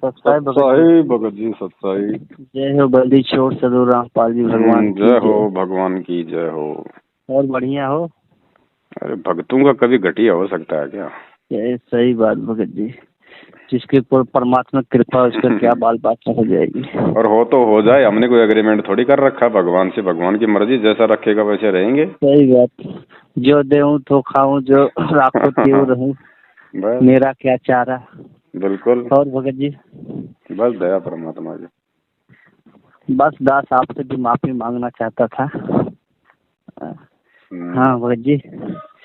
सत्साई भगत सत्साई भगत जी, सत्साई। जय हो बल्दी छोड़ सदो रामपाल जी भगवान की जय हो, भगवान की जय हो। और बढ़िया हो। अरे भगतों का कभी घटिया हो सकता है क्या? ये सही बात भगत जी, जिसके ऊपर परमात्मा कृपा उस पर क्या बाल बात हो जाएगी। और हो तो हो जाए, हमने कोई एग्रीमेंट थोड़ी कर रखा है भगवान से। भगवान की मर्जी, जैसा रखेगा वैसे रहेंगे। सही बात, जो देऊं तो खाऊं, जो राखो त्यों रहूं, बस मेरा क्या चारा। बिल्कुल, और भगत जी बस दया परमात्मा जी। बस दास आपसे भी माफी मांगना चाहता था। हाँ भगत जी,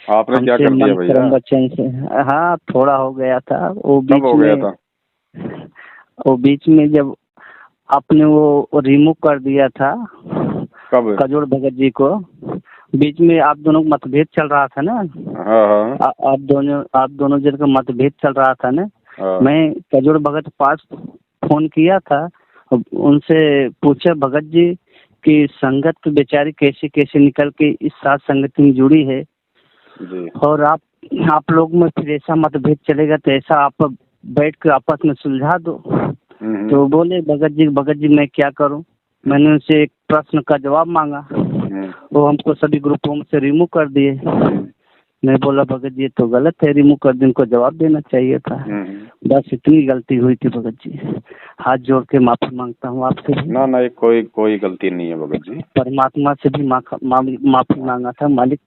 आपने क्या हमसे कर दिया मन भैया? क्रम वचन से, हाँ थोड़ा हो गया था। कब हो गया था? वो बीच में जब आपने वो रिमूव कर दिया था कब? कजोड़ भगत जी को, बीच में आप दोनों का मतभेद चल रहा था ना। हाँ हाँ आप दोनों जन का मतभेद चल रहा था ना। हाँ। मैं कजोड़ भगत पास फोन किया था, उनसे पूछा भगत जी कि संगत तो बेचारी कैसे कैसे निकल के इस साथ संगत में जुड़ी है जी। और आप लोग में फिर ऐसा मतभेद चलेगा तो ऐसा आप बैठ कर आपस में सुलझा दो। तो बोले भगत जी मैं क्या करूं। मैंने उनसे एक प्रश्न का जवाब मांगा, वो हमको सभी ग्रुपों में से रिमूव कर दिए। मैं बोला भगत जी तो गलत है, रिमूव कर दिए, उनको जवाब देना चाहिए था। बस इतनी गलती हुई थी भगत जी, हाथ जोड़ के माफी मांगता हूँ आपसे भी। ना ना, कोई गलती नहीं है भगत जी। परमात्मा से भी माफी मांगा था। मालिक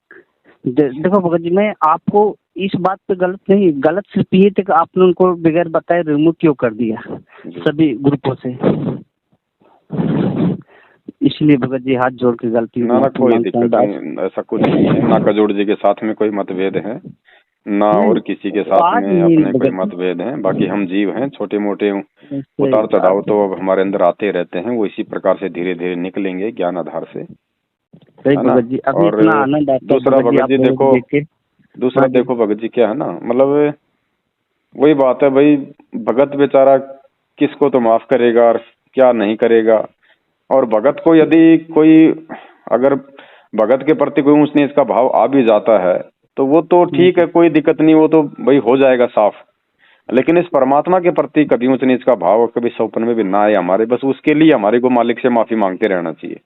देखो भगत जी, मैं आपको इस बात पे गलत सिर्फ ये थे कि आपने उनको बगैर बताए रिमूव क्यों कर दिया सभी ग्रुपों से, इसलिए भगत जी हाथ जोड़ के गलती। ना ना, कोई दिक्कत नहीं, ऐसा कुछ नहीं है। ना कजोड़ जी के साथ में कोई मतभेद है, ना और किसी के साथ में अपने कोई मतभेद है। बाकी हम जीव हैं, छोटे मोटे उतार चढ़ाव तो अब हमारे अंदर आते रहते हैं, वो इसी प्रकार से धीरे धीरे निकलेंगे ज्ञान आधार से, है ना। और दूसरा भगत जी देखो, भगत जी क्या है ना, मतलब वही बात है भाई, भगत बेचारा किसको तो माफ करेगा और क्या नहीं करेगा। और भगत को यदि कोई, अगर भगत के प्रति कोई ऊंच नीच का भाव आ भी जाता है तो वो तो ठीक है, कोई दिक्कत नहीं, वो तो भाई हो जाएगा साफ। लेकिन इस परमात्मा के प्रति कभी ऊंच नीच का भाव कभी सपन में भी ना आए हमारे, बस उसके लिए हमारे को मालिक से माफी मांगते रहना चाहिए।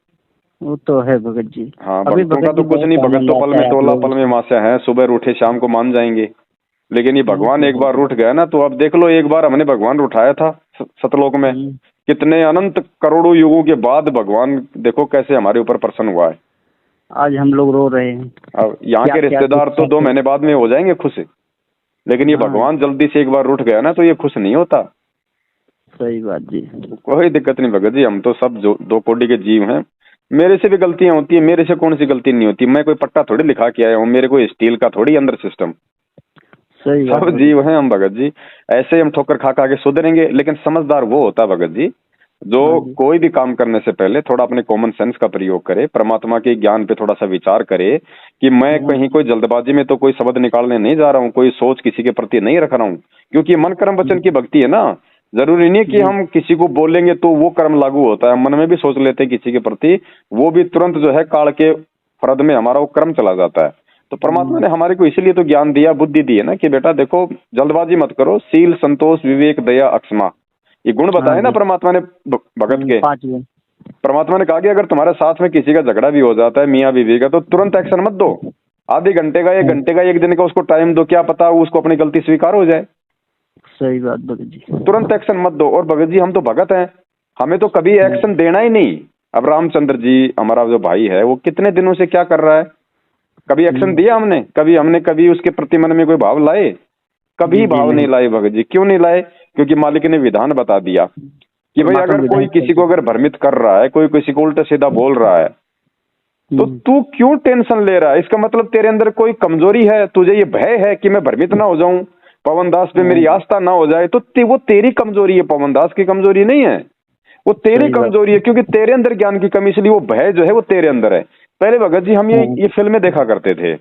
वो तो है भगत जी। हाँ, भक्तों का तो कुछ नहीं, भगत तो पल में तोला पल में मास्या है, सुबह रूठे शाम को मान जाएंगे। लेकिन ये भगवान एक बार रूठ गया ना, तो अब देख लो, एक बार हमने भगवान उठाया था सतलोक में, कितने अनंत करोड़ों युगों के बाद भगवान देखो कैसे हमारे ऊपर प्रसन्न हुआ है। आज हम लोग रो रहे हैं। अब यहाँ के रिश्तेदार तो 2 महीने बाद में हो जाएंगे खुश, लेकिन ये भगवान जल्दी से एक बार रूठ गया ना तो ये खुश नहीं होता। सही बात जी। कोई दिक्कत नहीं भगत जी, हम तो सब जो 2 कोटि के जीव हैं। मेरे से भी गलतियां होती है, मेरे से कौन सी गलती नहीं होती। मैं कोई पट्टा थोड़ी लिखा के आया हूँ, मेरे को स्टील का थोड़ी अंदर सिस्टम। सब जीव हैं हम भगत जी, ऐसे हम ठोकर खा खा के सुधरेंगे। लेकिन समझदार वो होता भगत जी जो कोई भी काम करने से पहले थोड़ा अपने कॉमन सेंस का प्रयोग करे, परमात्मा के ज्ञान पे थोड़ा सा विचार करे कि मैं कहीं कोई जल्दबाजी में तो कोई शब्द निकालने नहीं जा रहा हूँ, कोई सोच किसी के प्रति नहीं रख रहा हूँ। क्योंकि मन कर्म वचन की भक्ति है ना, जरूरी नहीं कि हम किसी को बोलेंगे तो वो कर्म लागू होता है। मन में भी सोच लेते हैं किसी के प्रति, वो भी तुरंत जो है काल के फरद में हमारा वो कर्म चला जाता है। तो परमात्मा ने हमारे को इसीलिए तो ज्ञान दिया, बुद्धि दी है ना, कि बेटा देखो जल्दबाजी मत करो, शील संतोष विवेक दया अक्षमा, ये गुण बताए ना परमात्मा ने भगत के। परमात्मा ने कहा कि अगर तुम्हारे साथ में किसी का झगड़ा भी हो जाता है मियाँ बीवी का, तो तुरंत एक्शन मत दो, आधे घंटे का, 1 घंटे का, 1 दिन का उसको टाइम दो, क्या पता उसको अपनी गलती स्वीकार हो जाए। सही बात भगत जी, तुरंत एक्शन मत दो। और भगत जी हम तो भगत हैं, हमें तो कभी एक्शन देना ही नहीं। अब रामचंद्र जी हमारा जो भाई है, वो कितने दिनों से क्या कर रहा है, कभी एक्शन दिया हमने? कभी उसके प्रति मन में कोई भाव लाए? कभी भाव नहीं लाए भगत जी। क्यों नहीं लाए? क्योंकि मालिक ने विधान बता दिया कि भाई अगर कोई किसी को अगर भ्रमित कर रहा है, कोई किसी को उल्टा सीधा बोल रहा है, तो तू क्यों टेंशन ले रहा है? इसका मतलब तेरे अंदर कोई कमजोरी है, तुझे ये भय है कि मैं भ्रमित ना हो जाऊं, पवन दास पे मेरी आस्था ना हो जाए, तो वो तेरी कमजोरी है, पवन दास की कमजोरी नहीं है, वो तेरी कमजोरी है। क्योंकि तेरे अंदर ज्ञान की कमी, इसलिए वो भय जो है वो तेरे अंदर है। पहले भगत जी हम ये फिल्में देखा करते थे,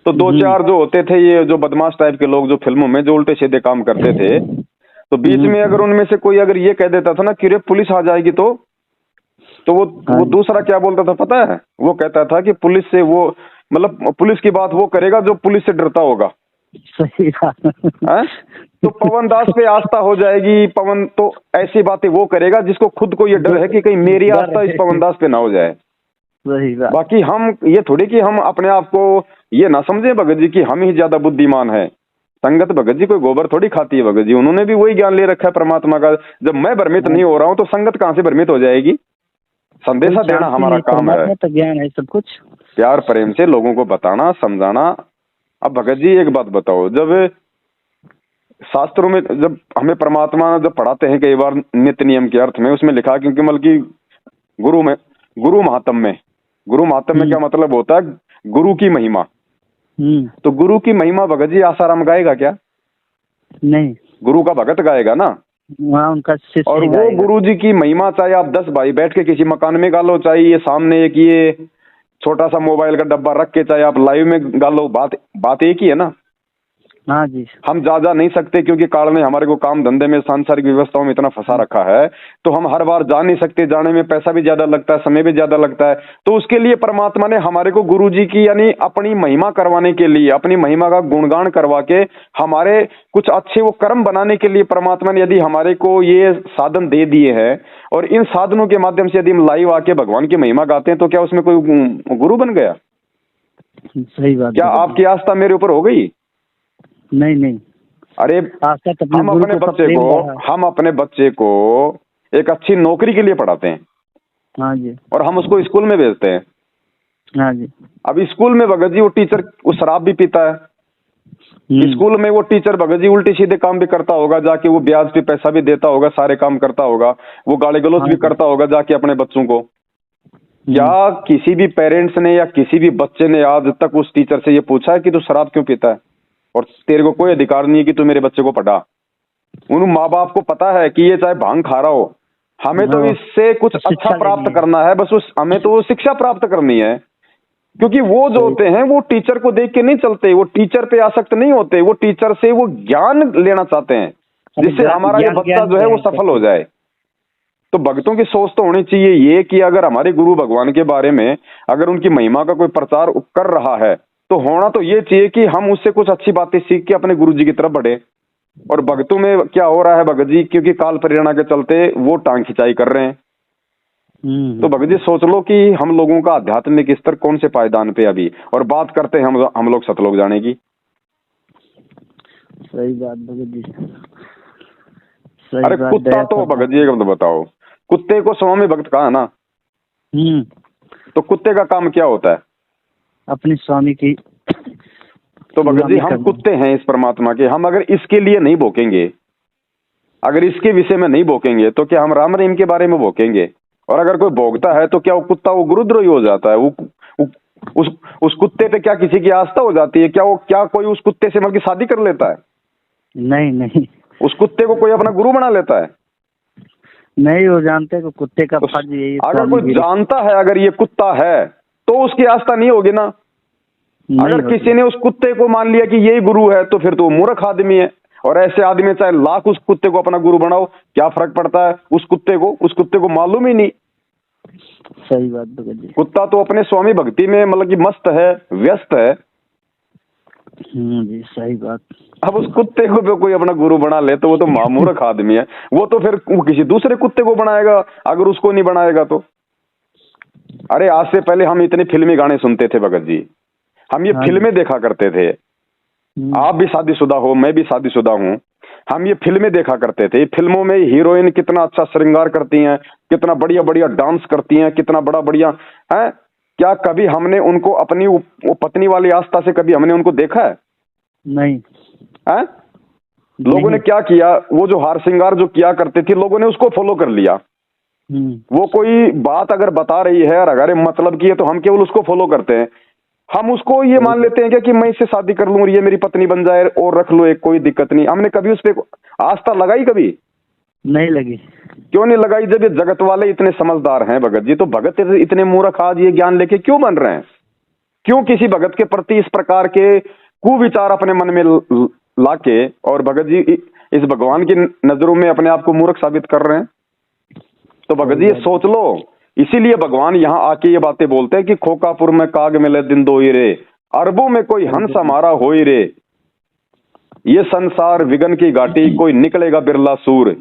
तो 2-4 जो होते थे ये जो बदमाश टाइप के लोग जो फिल्मों में जो उल्टे सीधे काम करते थे, तो बीच में अगर उनमें से कोई अगर ये कह देता था ना कि रे पुलिस आ जाएगी, तो वो दूसरा क्या बोलता था पता है? वो कहता था कि पुलिस से वो, मतलब पुलिस की बात वो करेगा जो पुलिस से डरता होगा। सही बात है? तो पवन दास पे आस्था हो जाएगी। पवन तो ऐसी बातें वो करेगा जिसको खुद को ये डर है कि कहीं मेरी आस्था इस पवन दास पे ना हो जाए। सही बात। बाकी हम ये थोड़ी कि हम अपने आप को ये ना समझे भगत जी कि हम ही ज्यादा बुद्धिमान है। संगत भगत जी कोई गोबर थोड़ी खाती है भगत जी, उन्होंने भी वही ज्ञान ले रखा है परमात्मा का। जब मैं भ्रमित नहीं हो रहा हूँ तो संगत कहाँ से भ्रमित हो जाएगी? संदेशा देना हमारा काम है, तो ज्ञान है सब कुछ, प्यार प्रेम से लोगों को बताना समझाना। अब भगत जी एक बात बताओ, जब शास्त्रों में जब हमें परमात्मा जब पढ़ाते हैं कई बार नित्य नियम के अर्थ में, उसमें लिखा क्योंकि मतलब कि गुरु महात्म में क्या मतलब होता है? गुरु की महिमा। तो गुरु की महिमा भगत जी आसाराम गाएगा क्या? नहीं, गुरु का भगत गाएगा ना, वहाँ उनका शिष्य। और वो गुरु जी की महिमा चाहे आप 10 भाई बैठ के किसी मकान में गा लो, चाहे ये सामने एक ये छोटा सा मोबाइल का डब्बा रख के चाहे आप लाइव में गा लो, बात एक ही है ना। हाँ जी। हम जा नहीं सकते क्योंकि काल ने हमारे को काम धंधे में सांसारिक व्यवस्थाओं में इतना फंसा रखा है, तो हम हर बार जा नहीं सकते। जाने में पैसा भी ज्यादा लगता है, समय भी ज्यादा लगता है। तो उसके लिए परमात्मा ने हमारे को गुरु जी की यानी अपनी महिमा करवाने के लिए, अपनी महिमा का गुणगान करवा के हमारे कुछ अच्छे वो कर्म बनाने के लिए परमात्मा ने यदि हमारे को ये साधन दे दिए हैं, और इन साधनों के माध्यम से यदि हम लाइव आके भगवान की महिमा गाते हैं, तो क्या उसमें कोई गुरु बन गया? सही बात। क्या आपकी आस्था मेरे ऊपर हो गई? नहीं। अरे हम अपने बच्चे को एक अच्छी नौकरी के लिए पढ़ाते हैं। हाँ जी। और हम उसको स्कूल में भेजते हैं। हाँ जी। अब स्कूल में भगत जी वो टीचर वो शराब भी पीता है। स्कूल में वो टीचर भगत जी उल्टे सीधे काम भी करता होगा, जाके वो ब्याज पे पैसा भी देता होगा, सारे काम करता होगा, वो गाली गलौज भी करता होगा जाके अपने बच्चों को। क्या किसी भी पेरेंट्स ने या किसी भी बच्चे ने आज तक उस टीचर से ये पूछा है कि तू शराब क्यों पीता है और तेरे को कोई अधिकार नहीं है कि तू मेरे बच्चे को पढ़ा? उन माँ बाप को पता है कि ये चाहे भांग खा रहा हो, हमें तो इससे कुछ अच्छा प्राप्त करना है, बस हमें तो वो शिक्षा प्राप्त करनी है। क्योंकि वो जो होते हैं वो टीचर को देख के नहीं चलते, वो टीचर पे आसक्त नहीं होते, वो टीचर से वो ज्ञान लेना चाहते हैं जिससे हमारा ये बच्चा जो है वो सफल हो जाए। तो भक्तों की सोच तो होनी चाहिए ये कि अगर हमारे गुरु भगवान के बारे में अगर उनकी महिमा का कोई प्रचार कर रहा है तो होना तो ये चाहिए कि हम उससे कुछ अच्छी बातें सीख के अपने गुरु जी की तरफ बढ़े। और भक्तों में क्या हो रहा है भगत जी, क्योंकि काल प्रेरणा के चलते वो टांग खिंचाई कर रहे हैं। तो भगत जी सोच लो कि हम लोगों का आध्यात्मिक स्तर कौन से पायदान पे अभी, और बात करते हैं हम लोग सतलोक जाने की। सही बात भगत जी। अरे कुत्ता तो भगत जी एक बताओ, कुत्ते को स्वामी भक्त कहा ना, तो कुत्ते का काम क्या होता है? अपने स्वामी की। तो भगत जी हम कुत्ते हैं इस परमात्मा के, हम अगर इसके लिए नहीं भोकेंगे, अगर इसके विषय में नहीं भोकेंगे तो क्या हम राम रहीम के बारे में भोकेंगे? और अगर कोई भोगता है तो क्या वो कुत्ता वो गुरुद्रोही हो जाता है? वो उस कुत्ते पे क्या किसी की आस्था हो जाती है? क्या कोई उस कुत्ते से मतलब शादी कर लेता है? नहीं। उस कुत्ते को कोई अपना गुरु बना लेता है? नहीं, वो जानते हैं कि कुत्ते का फर्ज यही। अगर कोई जानता है अगर ये कुत्ता है तो उसकी आस्था नहीं होगी ना। अगर किसी ने उस कुत्ते को मान लिया कि यही गुरु है तो फिर तो मूर्ख आदमी है। और ऐसे आदमी चाहे लाख उस कुत्ते को अपना गुरु बनाओ, क्या फर्क पड़ता है? उस कुत्ते को मालूम ही नहीं। सही बात भगत जी। कुत्ता तो अपने स्वामी भक्ति में मतलब कि मस्त है, व्यस्त है। जी सही बात। अब उस कुत्ते को कोई अपना गुरु बना ले तो वो तो मूर्ख आदमी है। वो तो फिर किसी दूसरे कुत्ते को बनाएगा अगर उसको नहीं बनाएगा तो। अरे आज से पहले हम इतने फिल्मी गाने सुनते थे भगत जी, हम ये फिल्में देखा करते थे। आप भी शादीशुदा हो, मैं भी शादीशुदा हूँ। हम ये फिल्में देखा करते थे। फिल्मों में हीरोइन कितना अच्छा श्रृंगार करती हैं, कितना बढ़िया बढ़िया डांस करती हैं, कितना बड़ा बढ़िया है। क्या कभी हमने उनको अपनी वो पत्नी वाली आस्था से कभी हमने उनको देखा है? नहीं है? लोगों ने क्या किया, वो जो हार श्रृंगार जो किया करते थे लोगों ने उसको फॉलो कर लिया। वो कोई बात अगर बता रही है और अगर मतलब की है तो हम केवल उसको फॉलो करते हैं। हम उसको ये मान लेते हैं क्या कि मैं इससे शादी कर लूं और ये मेरी पत्नी बन जाए और रख लो, एक कोई दिक्कत नहीं। हमने कभी उस पर आस्था लगाई? कभी नहीं लगी। क्यों नहीं लगाई? जब ये जगत वाले इतने समझदार हैं भगत जी, तो भगत इतने मूर्ख आज ये ज्ञान लेके क्यों बन रहे हैं? क्यों किसी भगत के प्रति इस प्रकार के कुविचार अपने मन में लाके और भगत जी इस भगवान की नजरों में अपने आप को मूर्ख साबित कर रहे हैं? तो भगत जी ये सोच लो। इसीलिए भगवान यहाँ आके ये बातें बोलते हैं कि खोकापुर में काग मिले दिन दो ही रे, अरबों में कोई हंस हमारा हो ही रे। ये संसार विघन की घाटी, कोई निकलेगा बिरला सूर।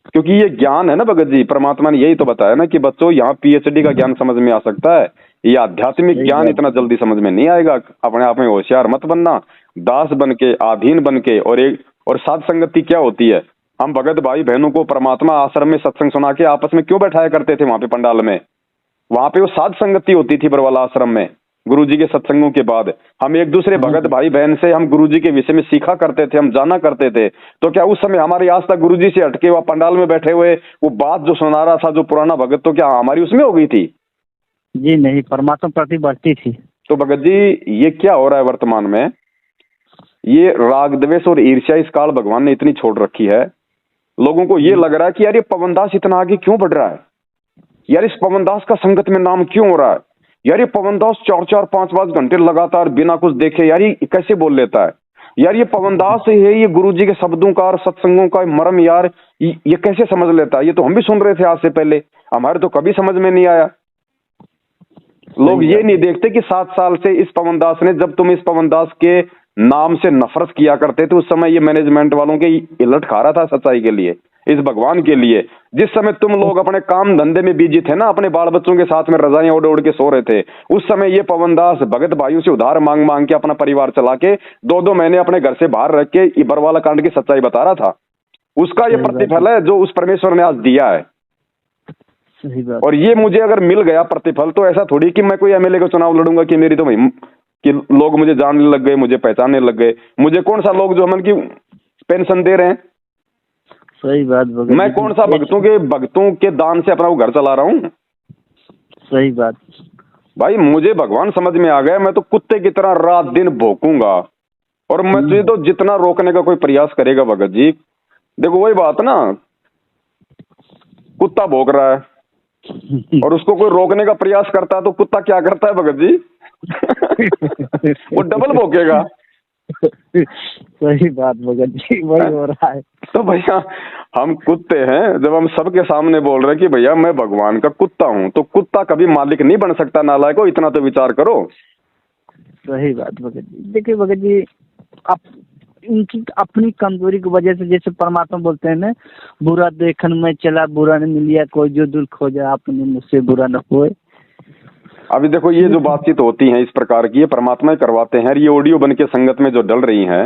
क्योंकि ये ज्ञान है ना भगत जी, परमात्मा ने यही तो बताया ना कि बच्चों यहाँ पीएचडी का ज्ञान समझ में आ सकता है, ये आध्यात्मिक ज्ञान इतना जल्दी समझ में नहीं आएगा। अपने आप में होशियार मत बनना, दास बन के, अधीन बन के। और साध संगति क्या होती है? हम भगत भाई बहनों को परमात्मा आश्रम में सत्संग सुना के आपस में क्यों बैठाया करते थे वहां पे पंडाल में? वहां पे वो साध संगति होती थी बरवाला आश्रम में। गुरुजी के सत्संगों के बाद हम एक दूसरे भगत भाई बहन से हम गुरुजी के विषय में सीखा करते थे, हम जाना करते थे। तो क्या उस समय हमारी आस्था गुरुजी से हटके वह पंडाल में बैठे हुए वो बात जो सुना रहा था जो पुराना भगत, तो क्या हमारी उसमें हो गई थी? जी नहीं, परमात्मा प्रति बढ़ती थी। तो भगत जी ये क्या हो रहा है वर्तमान में? ये राग द्वेष और ईर्ष्या इस काल भगवान ने इतनी छोड़ रखी है। लोगों को ये लग रहा है कि यार ये पवनदास इतना आगे क्यों बढ़ रहा है, यार इस पवनदास का संगत में नाम क्यों हो रहा है, यार ये पवनदास 4-4, 5-5 घंटे लगातार बिना कुछ देखे यार ये कैसे बोल लेता है, यार ये पवनदास है, ये गुरुजी के शब्दों का और सत्संगों का मर्म यार ये कैसे समझ लेता है। ये तो हम भी सुन रहे थे आज से पहले, हमारे तो कभी समझ में नहीं आया। लोग ये नहीं देखते कि 7 साल से इस पवनदास ने, जब तुम इस पवनदास के नाम से नफरत किया करते थे उस समय ये मैनेजमेंट वालों के इलट खा रहा था सच्चाई के लिए, इस भगवान के लिए। जिस समय तुम लोग अपने काम धंधे में बिजी थे ना, अपने बाल बच्चों के साथ में रजाइयां ओढ़ ओढ़ के सो रहे थे, उस समय ये पवनदास भगत भाइयों से उधार मांग मांग के अपना परिवार चला के 2-2 महीने अपने घर से बाहर रख के ये बरवाला कांड की सच्चाई बता रहा था। उसका ये प्रतिफल है जो उस परमेश्वर ने आज दिया है। और ये मुझे अगर मिल गया प्रतिफल, तो ऐसा थोड़ी कि मैं कोई एमएलए का चुनाव लड़ूंगा कि मेरी तो कि लोग मुझे जानने लग गए, मुझे पहचानने लग गए। मुझे कौन सा लोग जो हमन की पेंशन दे रहे हैं? सही बात। मैं कौन सा भक्तों के दान से अपना वो घर चला रहा हूँ? सही बात भाई, मुझे भगवान समझ में आ गया। मैं तो कुत्ते की तरह रात दिन भौंकूंगा, और मैं तुझे तो जितना रोकने का कोई प्रयास करेगा भगत जी, देखो वही बात ना, कुत्ता भौंक रहा है और उसको कोई रोकने का प्रयास करता है तो कुत्ता क्या करता है भगत जी? वो डबल भौंकेगा। सही बात भगत जी, वही हो रहा है। तो भैया हम कुत्ते हैं, जब हम सबके सामने बोल रहे हैं कि भैया मैं भगवान का कुत्ता हूं, तो कुत्ता कभी मालिक नहीं बन सकता नालायक को, इतना तो विचार करो। सही बात भगत जी। देखिए भगत जी, आप इनकी अपनी कमजोरी की वजह से, जैसे परमात्मा बोलते हैं ना, बुरा देखन में चला बुरा न मिलिया कोई, जो दुख हो जाए आपने मुझसे बुरा न होए। अभी देखो ये जो बातचीत होती है इस प्रकार की, ये परमात्मा ही करवाते हैं। ये ऑडियो बन के संगत में जो डल रही है,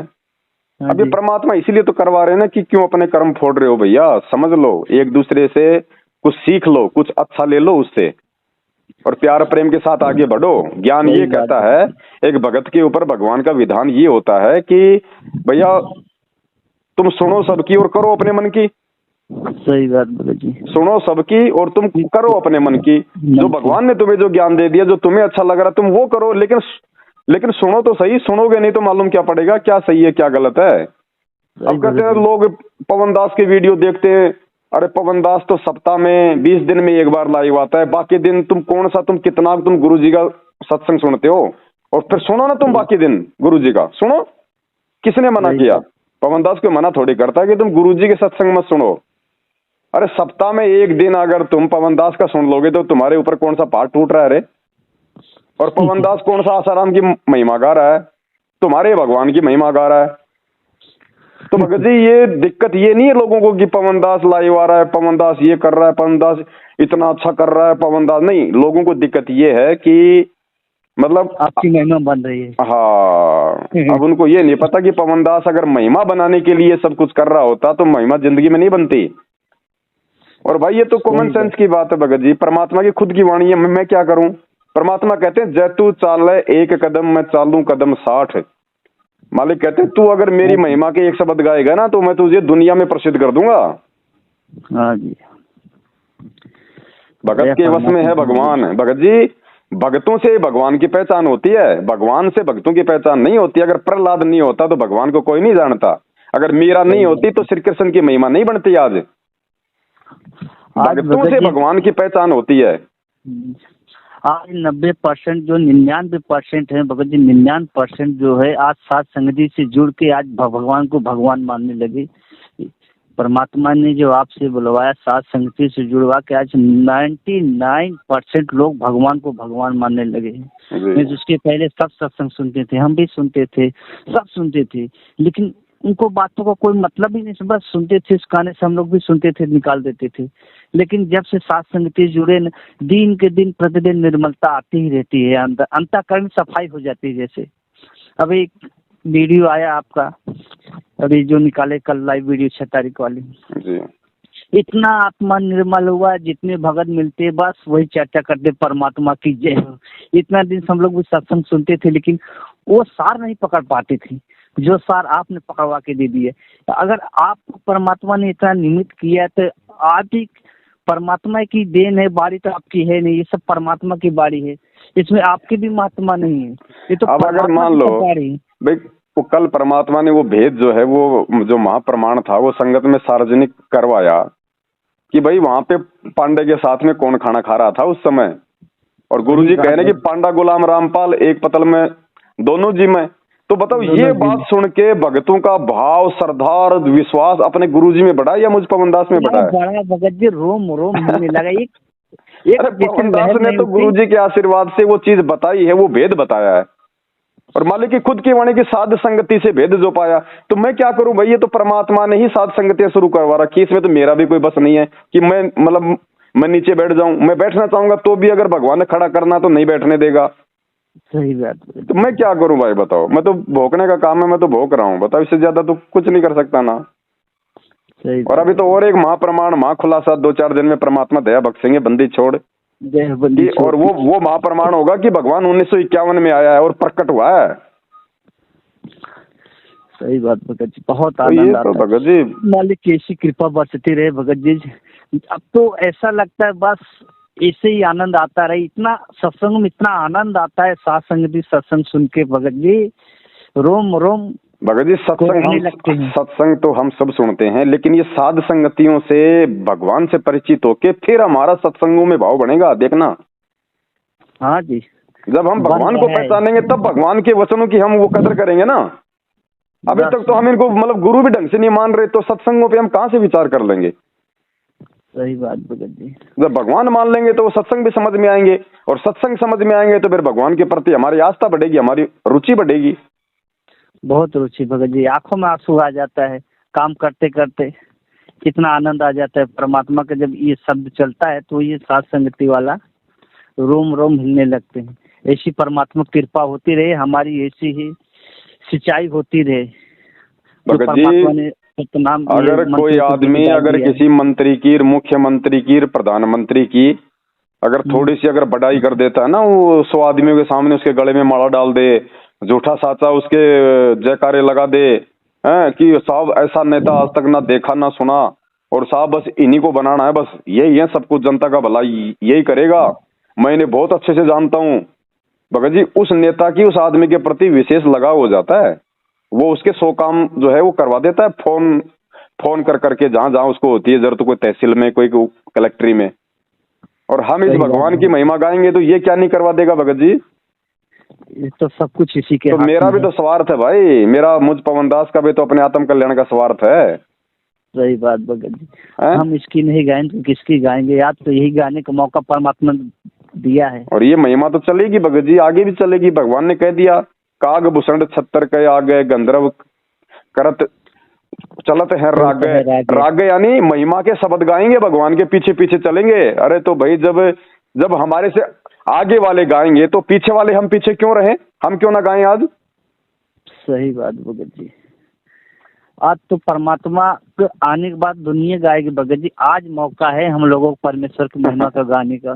अब ये परमात्मा इसीलिए तो करवा रहे हैं ना कि क्यों अपने कर्म फोड़ रहे हो भैया? समझ लो, एक दूसरे से कुछ सीख लो, कुछ अच्छा ले लो उससे, और प्यार प्रेम के साथ आगे बढ़ो। ज्ञान ये कहता है, एक भगत के ऊपर भगवान का विधान ये होता है कि भैया तुम सुनो सबकी और करो अपने मन की। सही बात भगत जी, सुनो सबकी और तुम करो अपने मन की। जो भगवान ने तुम्हें जो ज्ञान दे दिया, जो तुम्हें अच्छा लग रहा तुम वो करो, लेकिन सुनो तो सही। सुनोगे नहीं तो मालूम क्या पड़ेगा क्या सही है क्या गलत है। अब कहते हैं लोग पवनदास के वीडियो देखते हैं, अरे पवनदास तो सप्ताह में 20 दिन में एक बार लाइव आता है, बाकी दिन तुम कितना गुरुजी का सत्संग सुनते हो? और फिर सुनो ना तुम बाकी दिन गुरुजी का सुनो। किसने मना किया? पवनदास को मना थोड़ी करता है कि तुम गुरुजी के सत्संग मत सुनो। अरे सप्ताह में एक दिन अगर तुम पवनदास का सुन लोगे तो तुम्हारे ऊपर कौन सा पाठ टूट रहा है रे? और पवनदास कौन सा आसाराम की महिमा गा रहा है? तुम्हारे भगवान की महिमा गा रहा है। तो भगत जी ये दिक्कत ये नहीं है लोगों को कि पवनदास लाइव आ रहा है, पवनदास ये कर रहा है, पवनदास इतना अच्छा कर रहा है, पवनदास नहीं। लोगों को दिक्कत ये है कि मतलब आपकी महिमा बन रही है। हाँ, अब उनको ये नहीं पता कि पवनदास अगर महिमा बनाने के लिए सब कुछ कर रहा होता तो महिमा जिंदगी में नहीं बनती। और भाई ये तो कॉमन सेंस की बात है भगत जी, परमात्मा की खुद की वाणी है। मैं क्या करूं? परमात्मा कहते हैं जैतू चाल एक कदम मैं चालू कदम 60। मालिक कहते हैं तू अगर मेरी महिमा के एक शब्द गाएगा ना तो मैं तुझे दुनिया में प्रसिद्ध कर दूंगा। हाँ जी, भगत के वश में है भगवान। भगत जी भक्तों से भगवान की पहचान होती है, भगवान से भक्तों की पहचान नहीं होती। अगर प्रहलाद नहीं होता तो भगवान को कोई नहीं जानता, अगर मीरा नहीं होती तो श्री कृष्ण की महिमा नहीं बनती। आज भक्तों से भगवान की पहचान होती है। आज 90% जो 99% है भगत जी, 99% जो है आज साथ संगति से जुड़ के आज भगवान को भगवान मानने लगे। परमात्मा ने जो आपसे बुलवाया साथ संगति से जुड़वा के, आज 99% लोग भगवान को भगवान मानने लगे हैं। उसके पहले सब सत्संग सुनते थे, हम भी सुनते थे, सब सुनते थे, लेकिन उनको बातों का कोई मतलब ही नहीं, बस सुनते थे, उस गाने से हम लोग भी सुनते थे, निकाल देते थे। लेकिन जब से साथ संगति जुड़े न, दिन के दिन प्रतिदिन निर्मलता आती ही रहती है, अंदर अंतःकरण सफाई हो जाती है। जैसे अभी वीडियो आया आपका, अभी जो निकाले कल लाइव वीडियो 6 तारीख वाली जी। इतना आत्मा निर्मल हुआ, जितने भगत मिलते बस वही चर्चा करते परमात्मा की जय हो। इतना दिन से हम लोग भी सत्संग सुनते थे, लेकिन वो सार नहीं पकड़ पाते थे जो सार आपने पकड़वा के दे दिए। अगर आपको परमात्मा ने इतना निमित्त किया तो आप ही परमात्मा की देन है, बारी तो आपकी है नहीं, ये सब परमात्मा की बारी है, इसमें आपकी भी महात्मा नहीं है, ये तो अब अगर मान लो भाई वो कल परमात्मा ने वो भेद जो है, वो जो महाप्रमाण था, वो संगत में सार्वजनिक करवाया कि भाई वहां पे पांडे के साथ में कौन खाना खा रहा था उस समय, और गुरुजी कह रहे कि पांडा गुलाम रामपाल एक पतल में दोनों जी में। तो बताओ ये बात सुन के भगतों का भाव, श्रद्धा और विश्वास अपने गुरुजी में बढ़ा या मुझ पवन दास में बढ़ा? बड़ा भगत जी रोम रोम होने लगा। अरे पवन दास ने तो गुरुजी के आशीर्वाद से वो चीज बताई है, वो भेद बताया है, और मालिक की खुद की वाणी की साध संगति से भेद जो पाया। तो मैं क्या करूं भाई, ये तो परमात्मा ने ही साध संगतियां शुरू करवा रखी, इसमें तो मेरा भी कोई बस नहीं है कि मैं मतलब मैं नीचे बैठ जाऊं। मैं बैठना चाहूंगा तो भी अगर भगवान ने खड़ा करना तो नहीं बैठने देगा। सही बात। तो मैं क्या करूं भाई बताओ, मैं तो भोंकने का काम है, मैं तो भोंक रहा हूं, बताओ इससे ज्यादा तो कुछ नहीं कर सकता ना। सही। और अभी तो और एक महाप्रमाण महाखुलासा 2-4 दिन में परमात्मा दया बख्शेंगे, बंदी छोड़ और वो महाप्रमाण होगा कि भगवान 1951 में आया है और प्रकट हुआ है। सही बात भगत जी, बहुत आनंद आता है भगत जी, मालिक की ऐसी कृपा बरसती रहे भगत जी। अब तो ऐसा लगता है बस ऐसे ही आनंद आता रहे। इतना सत्संग में इतना आनंद आता है, साथ संगति सत्संग सुन के भगत जी, रोम रोम भगत जी। सत्संग तो हम सब सुनते हैं, लेकिन ये साध संगतियों से भगवान से परिचित होके फिर हमारा सत्संगों में भाव बनेगा, देखना। हाँ जी, जब हम भगवान को पहचानेंगे तब भगवान के वचनों की हम वो कदर करेंगे ना। अभी तक तो हम इनको मतलब गुरु भी ढंग से नहीं मान रहे, तो सत्संगों पे हम कहाँ से विचार कर लेंगे? सही बात भगत जी। जब भगवान मान लेंगे तो वो सत्संग भी समझ में आएंगे, और सत्संग समझ में आएंगे तो फिर भगवान के प्रति हमारी आस्था बढ़ेगी, हमारी रुचि बढ़ेगी। बहुत रुचि भगत जी, आंखों में आंसू आ जाता है काम करते करते, कितना आनंद आ जाता है परमात्मा का। जब ये शब्द चलता है तो ये साथ संगति वाला रोम रोम हिलने लगते हैं। ऐसी परमात्मा कृपा होती रहे, हमारी ऐसी ही सिंचाई होती रहे। भगत जी, अगर कोई आदमी अगर किसी मंत्री की, मुख्यमंत्री की, प्रधानमंत्री की अगर थोड़ी सी अगर बढ़ाई कर देता है ना, वो 100 आदमियों के सामने उसके गले में माला डाल दे, झूठा साचा उसके जयकारे लगा दे कि साहब ऐसा नेता आज तक ना देखा ना सुना, और साहब बस इन्हीं को बनाना है, बस यही है सब कुछ, जनता का भला यही करेगा, मैं इन्हें बहुत अच्छे से जानता हूँ। भगत जी, उस नेता की उस आदमी के प्रति विशेष लगाव हो जाता है, वो उसके 100 काम जो है वो करवा देता है, फोन कर करके जहां जहां उसको होती है जरूरत, कोई तहसील में, कोई कलेक्ट्री में। और हम इस भगवान की महिमा गाएंगे तो ये क्या नहीं करवा देगा भगत जी? ये तो सब कुछ इसी के तो मेरा भी तो स्वार्थ है भाई, मेरा मुझ पवन दास का भी तो अपने आत्म कल्याण का स्वार्थ है। सही बात भगत जी। हम इसकी नहीं गाएंगे तो किसकी गाएंगे? आप तो यही गाने का मौका परमात्मा दिया है, और ये महिमा तो चलेगी भगत जी, आगे भी चलेगी। भगवान ने कह दिया, काग भूषण 76 के आगे गंधर्व करत चलत है राग यानी महिमा के शब्द गाएंगे, भगवान के पीछे पीछे चलेंगे। अरे तो भाई जब हमारे से आगे वाले गाएंगे तो पीछे वाले हम पीछे क्यों रहे? हम क्यों ना गाएं आज? सही बात भगत जी। आज तो परमात्मा के आने के बाद दुनिया गाएगी भगत जी। आज मौका है हम लोगों को परमेश्वर की महिमा का गाने का,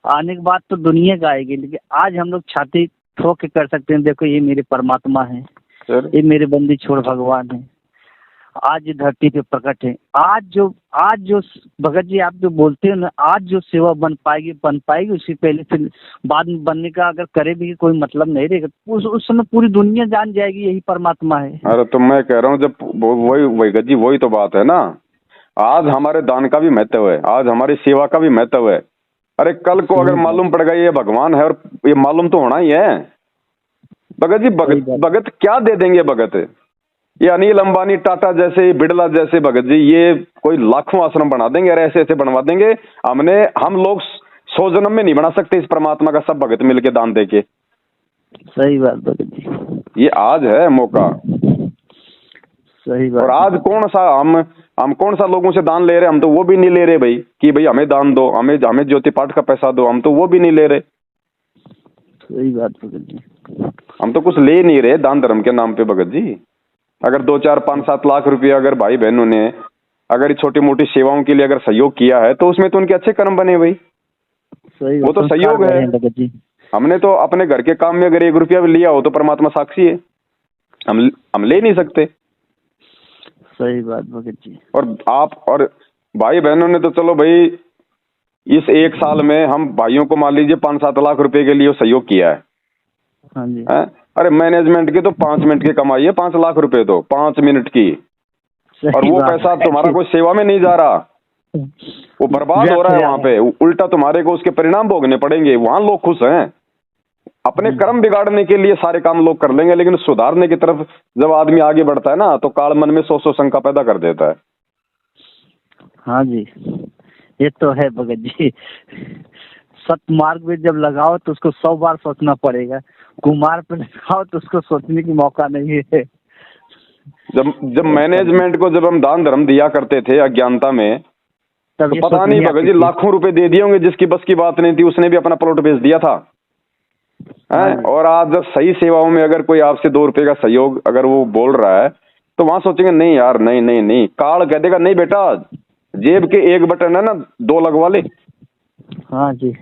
आने के बाद तो दुनिया गाएगी, लेकिन आज हम लोग छाती ठोक के कर सकते हैं, देखो ये मेरे परमात्मा है, ये मेरे बंदी छोड़ भगवान है, आज धरती पे प्रकट है। आज जो भगत जी आप जो बोलते हो ना, आज जो सेवा बन पाएगी उससे पहले फिर बाद में बनने का अगर करे भी कोई मतलब नहीं रहेगा। उस समय पूरी दुनिया जान जाएगी यही परमात्मा है। अरे तो मैं कह रहा हूँ, जब वही भगत जी, वही तो बात है ना। आज हमारे दान का भी महत्व है, आज हमारी सेवा का भी महत्व है। अरे कल को अगर मालूम पड़ गया ये भगवान है, और ये मालूम तो होना ही है भगत जी। भगत क्या दे देंगे भगत? ये अनिल अंबानी, टाटा जैसे, बिड़ला जैसे भगत जी, ये कोई लाखों आश्रम बना देंगे, अरे ऐसे ऐसे बनवा देंगे। हम लोग 100 जन्म में नहीं बना सकते इस परमात्मा का, सब भगत मिलके दान देके। सही बात भगत जी, ये आज है मौका। सही बात। और आज कौन सा हम कौन सा लोगों से दान ले रहे हैं? हम तो वो भी नहीं ले रहे भाई कि भाई हमें दान दो, हमें हमें ज्योति पाठ का पैसा दो, हम तो वो भी नहीं ले रहे। सही बात भगत जी। हम तो कुछ ले नहीं रहे दान धर्म के नाम पे भगत जी। अगर 2 4 5 7 लाख रुपया अगर भाई बहनों ने अगर छोटी मोटी सेवाओं के लिए अगर सहयोग किया है तो उसमें तो उनके अच्छे कर्म बने भाई। सही वो तो सहयोग है भगत जी। हमने तो अपने घर के काम में अगर 1 रुपया भी लिया हो तो परमात्मा साक्षी है, हम ले नहीं सकते। सही बात भगत जी। और आप और भाई बहनों ने तो चलो भाई इस 1 साल में हम भाइयों को मान लीजिए 5 7 लाख रुपए के लिए सहयोग किया है। हाँ जी। है? अरे मैनेजमेंट की तो 5 मिनट की कमाई है 5 लाख रुपए तो 5 मिनट की, और वो पैसा तुम्हारा कोई सेवा में नहीं जा रहा, वो बर्बाद हो रहा है वहां पे। उल्टा तुम्हारे को उसके परिणाम भोगने पड़ेंगे। वहां लोग खुश हैं, अपने कर्म बिगाड़ने के लिए सारे काम लोग कर लेंगे, लेकिन सुधारने की तरफ जब आदमी आगे बढ़ता है ना तो काल मन में 100 शंका पैदा कर देता है। हाँ जी, ये तो है भगत जी। सतमार्ग में जब लगाओ तो उसको 100 बार सोचना पड़ेगा, कुमार पे लगाओ तो उसको सोचने की मौका नहीं है। जब मैनेजमेंट को जब हम दान धर्म दिया करते थे अज्ञानता में, तो पता नहीं भगत जी लाखों रुपए दे दिए होंगे, जिसकी बस की बात नहीं थी उसने भी अपना प्लॉट बेच दिया था। है? और आज जब सही सेवाओं में अगर कोई आपसे 2 रुपए का सहयोग अगर वो बोल रहा है तो वहां सोचेंगे नहीं यार, नहीं नहीं नहीं। काल कह देगा नहीं बेटा, जेब के 1 बटन है ना 2 लगवा ले। हाँ जी।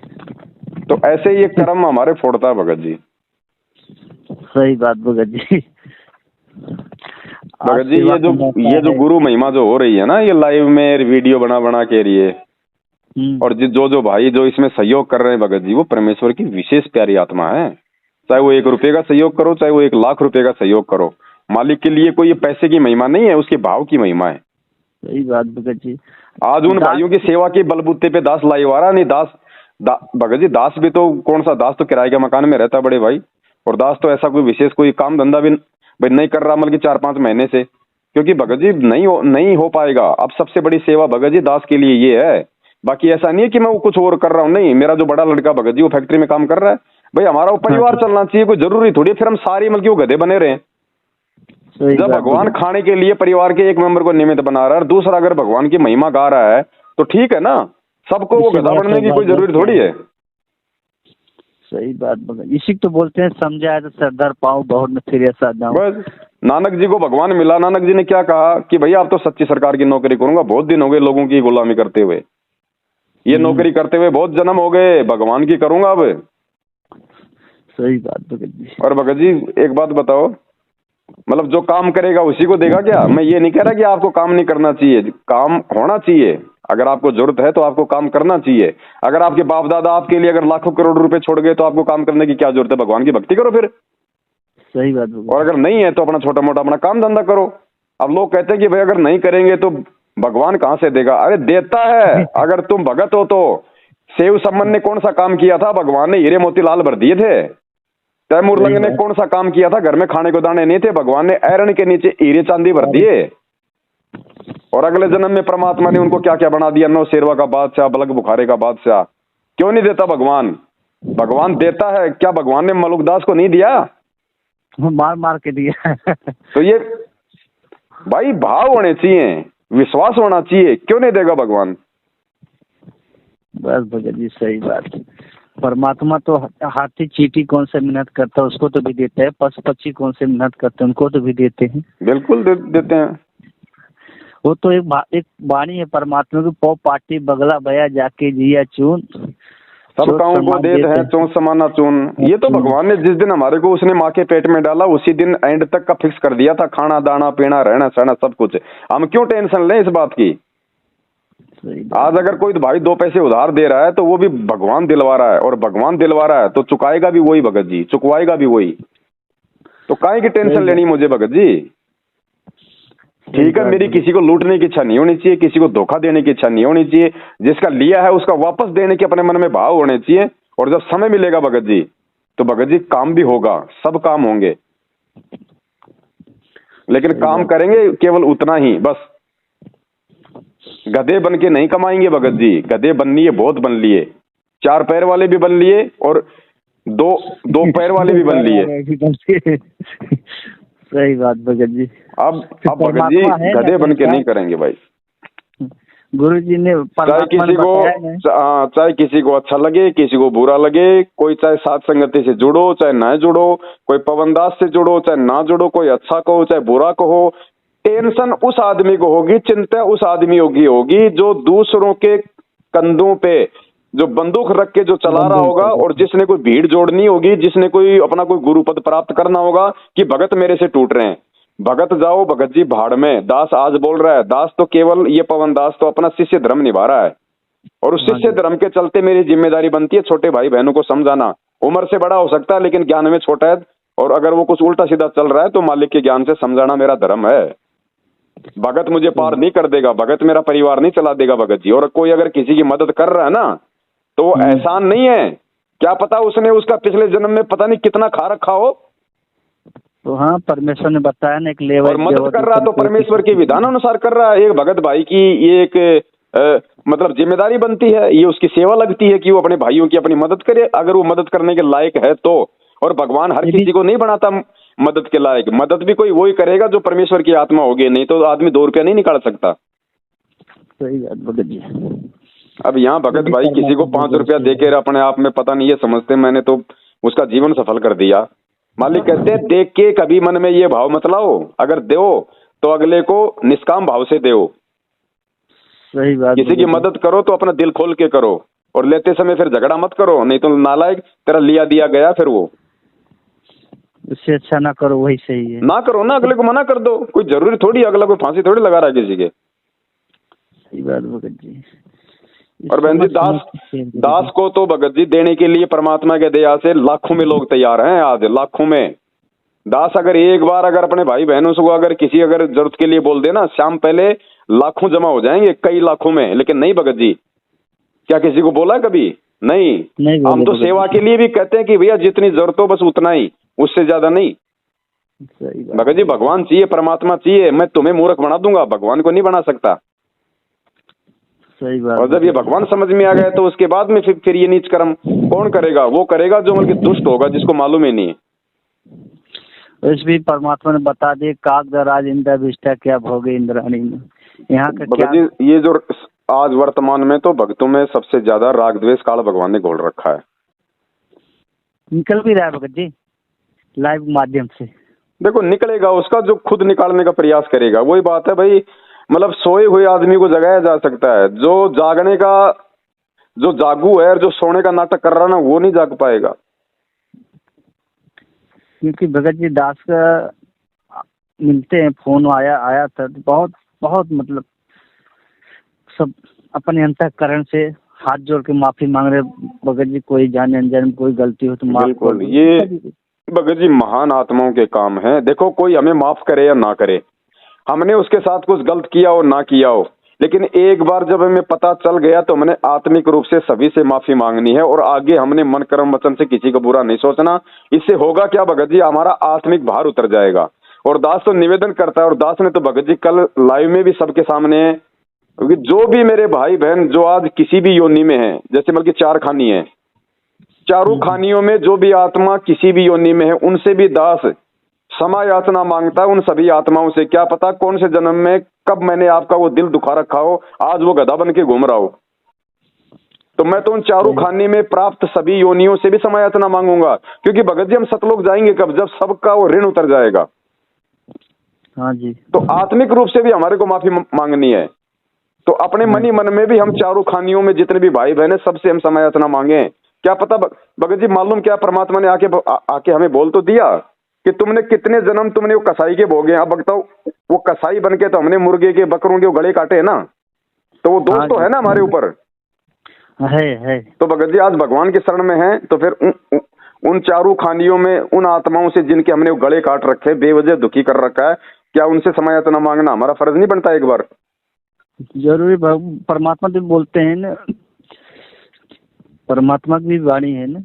तो ऐसे ये कर्म हमारे फोड़ता है भगत जी। सही बात भगत जी। भगत जी ये जो गुरु महिमा जो हो रही है ना, ये लाइव में वीडियो बना बना के लिए, और जो भाई जो इसमें सहयोग कर रहे हैं भगत जी, वो परमेश्वर की विशेष प्यारी आत्मा है। चाहे वो 1 रुपए का सहयोग करो, चाहे वो 1 लाख रुपए का सहयोग करो, मालिक के लिए कोई पैसे की महिमा नहीं है, उसके भाव की महिमा है। सही बात भगत जी। आज उन भाइयों की सेवा के बलबूते पे दास लाइव आ रहा नहीं। भगत जी दास भी तो कौन सा दास तो किराए के मकान में रहता बड़े भाई, और दास तो ऐसा कोई विशेष कोई काम धंधा भी नहीं कर रहा मतलब 4 5 महीने से, क्योंकि भगत जी नहीं हो पाएगा। अब सबसे बड़ी सेवा भगत जी दास के लिए ये है। बाकी ऐसा नहीं है कि मैं वो कुछ और कर रहा हूँ, नहीं। मेरा जो बड़ा लड़का भगत जी वो फैक्ट्री में काम कर रहा है भाई, हमारा वो परिवार चलना चाहिए, कोई जरूरी थोड़ी फिर हम सारे मतलब वो गधे बने रहे। जब भगवान खाने के लिए परिवार के एक मेंबर को निमित्त बना रहा है, दूसरा अगर भगवान की महिमा गा रहा है तो ठीक है ना, सबको वो गधा बनने की कोई जरूरी थोड़ी है। सही बात भगत, इसी तो बोलते हैं समझाए तो सरदार पाऊं बहुत में फिर ऐसा जाऊं। बस नानक जी को भगवान मिला, नानक जी ने क्या कहा कि भैया आप तो सच्ची सरकार की नौकरी करूंगा, बहुत दिन हो गए लोगों की गुलामी करते हुए, ये नौकरी करते हुए बहुत जन्म हो गए, भगवान की करूंगा अब। सही बात भगत जी। और भगत जी एक बात बताओ, मतलब जो काम करेगा उसी को देगा क्या? मैं ये नहीं कह रहा कि आपको काम नहीं करना चाहिए, काम होना चाहिए। अगर आपको जरूरत है तो आपको काम करना चाहिए। अगर आपके बाप दादा आपके लिए अगर लाखों करोड़ रुपए छोड़ गए तो आपको काम करने की क्या जरूरत है? भगवान की भक्ति करो फिर। सही बात भगत। और अगर नहीं है तो अपना छोटा मोटा अपना काम धंधा करो। अब लोग कहते हैं कि भाई अगर नहीं करेंगे तो भगवान कहां से देगा? अरे देता है, अगर तुम भगत हो तो। सेव सम्मन ने कौन सा काम किया था? भगवान ने हीरे मोती लाल भर दिए थे। तैमूर लंग ने कौन सा काम किया था? घर में खाने को दाने नहीं थे, भगवान ने ऐरण के नीचे हीरे चांदी भर दिए। और अगले जन्म में परमात्मा ने उनको क्या क्या बना दिया? नौ शेरवा का बादशाह, बलग बुखारे का बादशाह। क्यों नहीं देता भगवान? भगवान देता है। क्या भगवान ने मलुकदास को नहीं दिया? मार मार के दिया। तो ये भाई भाव होने चाहिए, विश्वास होना चाहिए, क्यों नहीं देगा भगवान? बस भगत जी सही बात। परमात्मा तो हाथी चींटी कौन से मेहनत करता है उसको तो भी देते हैं, पशु पक्षी कौन से मेहनत करते हैं उनको तो भी देते हैं। बिल्कुल देते हैं। वो तो एक वाणी है परमात्मा की, पौ पाटी बगला बया जाके जिया चून, सब कामों को देते हैं चौं समाना चून। ये तो भगवान ने जिस दिन हमारे को उसने माँ के पेट में डाला उसी दिन एंड तक का फिक्स कर दिया था, खाना दाना पीना रहना सहना सब कुछ। हम क्यों टेंशन लें इस बात की? आज अगर कोई भाई 2 पैसे उधार दे रहा है तो वो भी भगवान दिलवा रहा है, और भगवान दिलवा रहा है तो चुकाएगा भी वही भगत जी, चुकवाएगा भी वही। तो काहे की टेंशन लेनी मुझे भगत जी? ठीक है, मेरी किसी को लूटने की इच्छा नहीं होनी चाहिए, किसी को धोखा देने की इच्छा नहीं होनी चाहिए। जिसका लिया है उसका वापस देने के अपने मन में भाव होने चाहिए। और जब समय मिलेगा भगत जी तो भगत जी काम भी होगा, सब काम होंगे, लेकिन काम करेंगे केवल उतना ही बस। गधे बन के नहीं कमाएंगे भगत जी। गधे बन लिए, बहुत बन लिए, 4 पैर वाले भी बन लिए और दो पैर वाले भी बन लिए। सही बात भगत जी। अब भगत जी गधे बन के नहीं करेंगे भाई। गुरु जी ने चाहे किसी को अच्छा लगे, किसी को बुरा लगे, कोई चाहे साथ संगति से जुड़ो चाहे ना जुड़ो, कोई पवनदास से जुड़ो चाहे ना जुड़ो, कोई अच्छा कहो चाहे बुरा कहो, टेंशन उस आदमी को होगी, चिंता उस आदमी होगी जो दूसरों के कंधों पे जो बंदूक रख के जो चला रहा होगा, और जिसने कोई भीड़ जोड़नी होगी, जिसने कोई अपना कोई गुरु पद प्राप्त करना होगा कि भगत मेरे से टूट रहे हैं। भगत जाओ भगत जी भाड़ में। दास आज बोल रहा है, दास तो केवल ये पवन दास तो अपना शिष्य धर्म निभा रहा है, और उस शिष्य धर्म के चलते मेरी जिम्मेदारी बनती है छोटे भाई बहनों को समझाना। उम्र से बड़ा हो सकता है लेकिन ज्ञान में छोटा है, और अगर वो कुछ उल्टा सीधा चल रहा है तो मालिक के ज्ञान से समझाना मेरा धर्म है। भगत मुझे पार नहीं कर देगा, भगत मेरा परिवार नहीं चला देगा भगत जी। और कोई अगर किसी की मदद कर रहा है ना तो वो एहसान नहीं है, क्या पता उसने उसका पिछले जन्म में पता नहीं कितना खा रखा हो। तो हाँ, परमेश्वर ने बताया ना एक लेवल, और मदद कर रहा तो परमेश्वर के विधान अनुसार कर रहा है। एक भगत भाई की ये एक मतलब जिम्मेदारी बनती है, ये उसकी सेवा लगती है कि वो अपने भाइयों की अपनी मदद करे, अगर वो मदद करने के लायक है तो। और भगवान हर किसी को नहीं बनाता मदद के लायक, मदद भी कोई वही करेगा जो परमेश्वर की आत्मा होगी, नहीं तो आदमी 2 रुपया नहीं निकाल सकता। सही बात भगत जी। अब यहाँ भगत भाई किसी को 5 रुपया देके अपने आप में पता नहीं ये समझते मैंने तो उसका जीवन सफल कर दिया। मालिक कहते हैं देख के कभी मन में ये भाव मत लाओ, अगर दो तो अगले को निष्काम भाव से दो। सही बात। किसी की मदद करो तो अपना दिल खोल के करो, और लेते समय फिर झगड़ा मत करो, नहीं तो नालायक तेरा लिया दिया गया फिर वो। उससे अच्छा ना करो, वही सही है। ना करो ना, अगले को मना कर दो, कोई जरूरी थोड़ी अगला कोई फांसी थोड़ी लगा रहा है किसी के। सही बात भगत जी। और बहन जी दास को तो भगत जी देने के लिए परमात्मा के दया से लाखों में लोग तैयार हैं, आज लाखों में। दास अगर एक बार अगर अपने भाई बहनों से अगर किसी अगर जरूरत के लिए बोल देना, शाम पहले लाखों जमा हो जाएंगे, कई लाखों में। लेकिन नहीं भगत जी, क्या किसी को बोला कभी? नहीं हम तो सेवा के लिए भी कहते हैं कि भैया जितनी जरूरत हो बस उतना ही, उससे ज्यादा नहीं। भगत जी भगवान चाहिए, परमात्मा चाहिए, मैं तुम्हें मूर्ख बना दूंगा, भगवान को नहीं बना सकता। सही बात। और जब ये भगवान समझ में आ गए तो उसके बाद में फिर ये नीच कर्म कौन करेगा? वो करेगा जो मतलब दुष्ट होगा, जिसको मालूम ही नहीं है। इस भी परमात्मा ने बता दिए, कागदराज इंद्र विष्टा क्या भोगे इंद्राणी में। यहाँ का क्या ये जो आज वर्तमान में तो भक्तों में सबसे ज्यादा राग द्वेष काल भगवान ने घोल रखा है। निकल भी रहा है भगत जी लाइव माध्यम से। देखो निकलेगा, उसका जो खुद निकालने का प्रयास करेगा। वही बात है भाई, मतलब सोए हुए आदमी को जगाया जा सकता है, जो जागने का जो जागू है और जो सोने का नाटक कर रहा है ना वो नहीं जाग पाएगा। क्योंकि भगत जी दास का मिलते हैं, फोन आया था, बहुत बहुत मतलब सब अपने अंतःकरण से हाथ जोड़ के माफी मांग रहे भगत जी। कोई जाने अनजाने में कोई गलती हो तो माफ कर दो। ये भगत जी महान आत्माओं के काम है। देखो कोई हमें माफ करे या ना करे, हमने उसके साथ कुछ गलत किया हो ना किया हो, लेकिन एक बार जब हमें पता चल गया तो हमने आत्मिक रूप से सभी से माफी मांगनी है, और आगे हमने मन कर्म वचन से किसी को बुरा नहीं सोचना। इससे होगा क्या भगत जी, हमारा आत्मिक भार उतर जाएगा। और दास तो निवेदन करता है, और दास ने तो भगत जी कल लाइव में भी सबके सामने है, क्योंकि जो भी मेरे भाई बहन जो आज किसी भी योनि में है, जैसे बल्कि 4 खानी है, चारों खानियों में जो भी आत्मा किसी भी योनि में है, उनसे भी दास क्षमा याचना मांगता है। उन सभी आत्माओं से क्या पता कौन से जन्म में कब मैंने आपका वो दिल दुखा रखा हो, आज वो गधा बन के घूम रहा हो। तो मैं तो उन चारों खाने में प्राप्त सभी योनियों से भी क्षमा याचना मांगूंगा, क्योंकि भगत जी हम सतलोक जाएंगे कब? जब सबका वो ऋण उतर जाएगा। हाँ जी। तो आत्मिक रूप से भी हमारे को माफी मांगनी है। तो अपने मनी मन में भी हम चारों खानियों में जितने भी भाई बहन है सबसे हम क्षमा याचना मांगे। क्या पता भगत जी मालूम क्या, परमात्मा ने आके हमें बोल तो दिया कि तुमने कितने जन्म तुमने वो कसाई के भोगे। अब बताओ वो कसाई बन के तो हमने मुर्गे के बकरों के गले काटे है ना, तो वो दोष तो है ना हमारे ऊपर है। तो भगत जी आज भगवान के शरण में है, तो फिर उन चारों खानियों में उन आत्माओं से जिनके हमने वो गले काट रखे, बेवजह दुखी कर रखा है, क्या उनसे क्षमा याचना मांगना हमारा फर्ज नहीं बनता? एक बार जरूरी। परमात्मा तो बोलते हैं ना, परमात्मा की भी वाणी है ना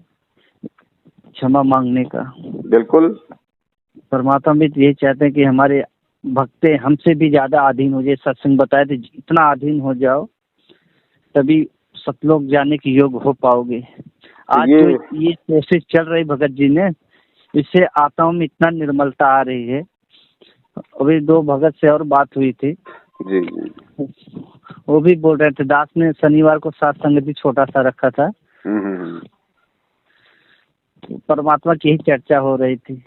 क्षमा मांगने का। बिल्कुल। परमात्मा भी यही चाहते हैं कि हमारे भक्त हमसे भी ज्यादा अधीन हो जाए। सत्संग बताए थे इतना अधीन हो जाओ तभी सतलोक जाने के योग हो पाओगे। आज ये कोशिश चल रही भगत जी ने, इससे आत्माओं में इतना निर्मलता आ रही है अभी 2 भगत से और बात हुई थी। जी जी। वो भी बोल रहे थे दास ने शनिवार को सात संगति छोटा सा रखा था। परमात्मा की ही चर्चा हो रही थी।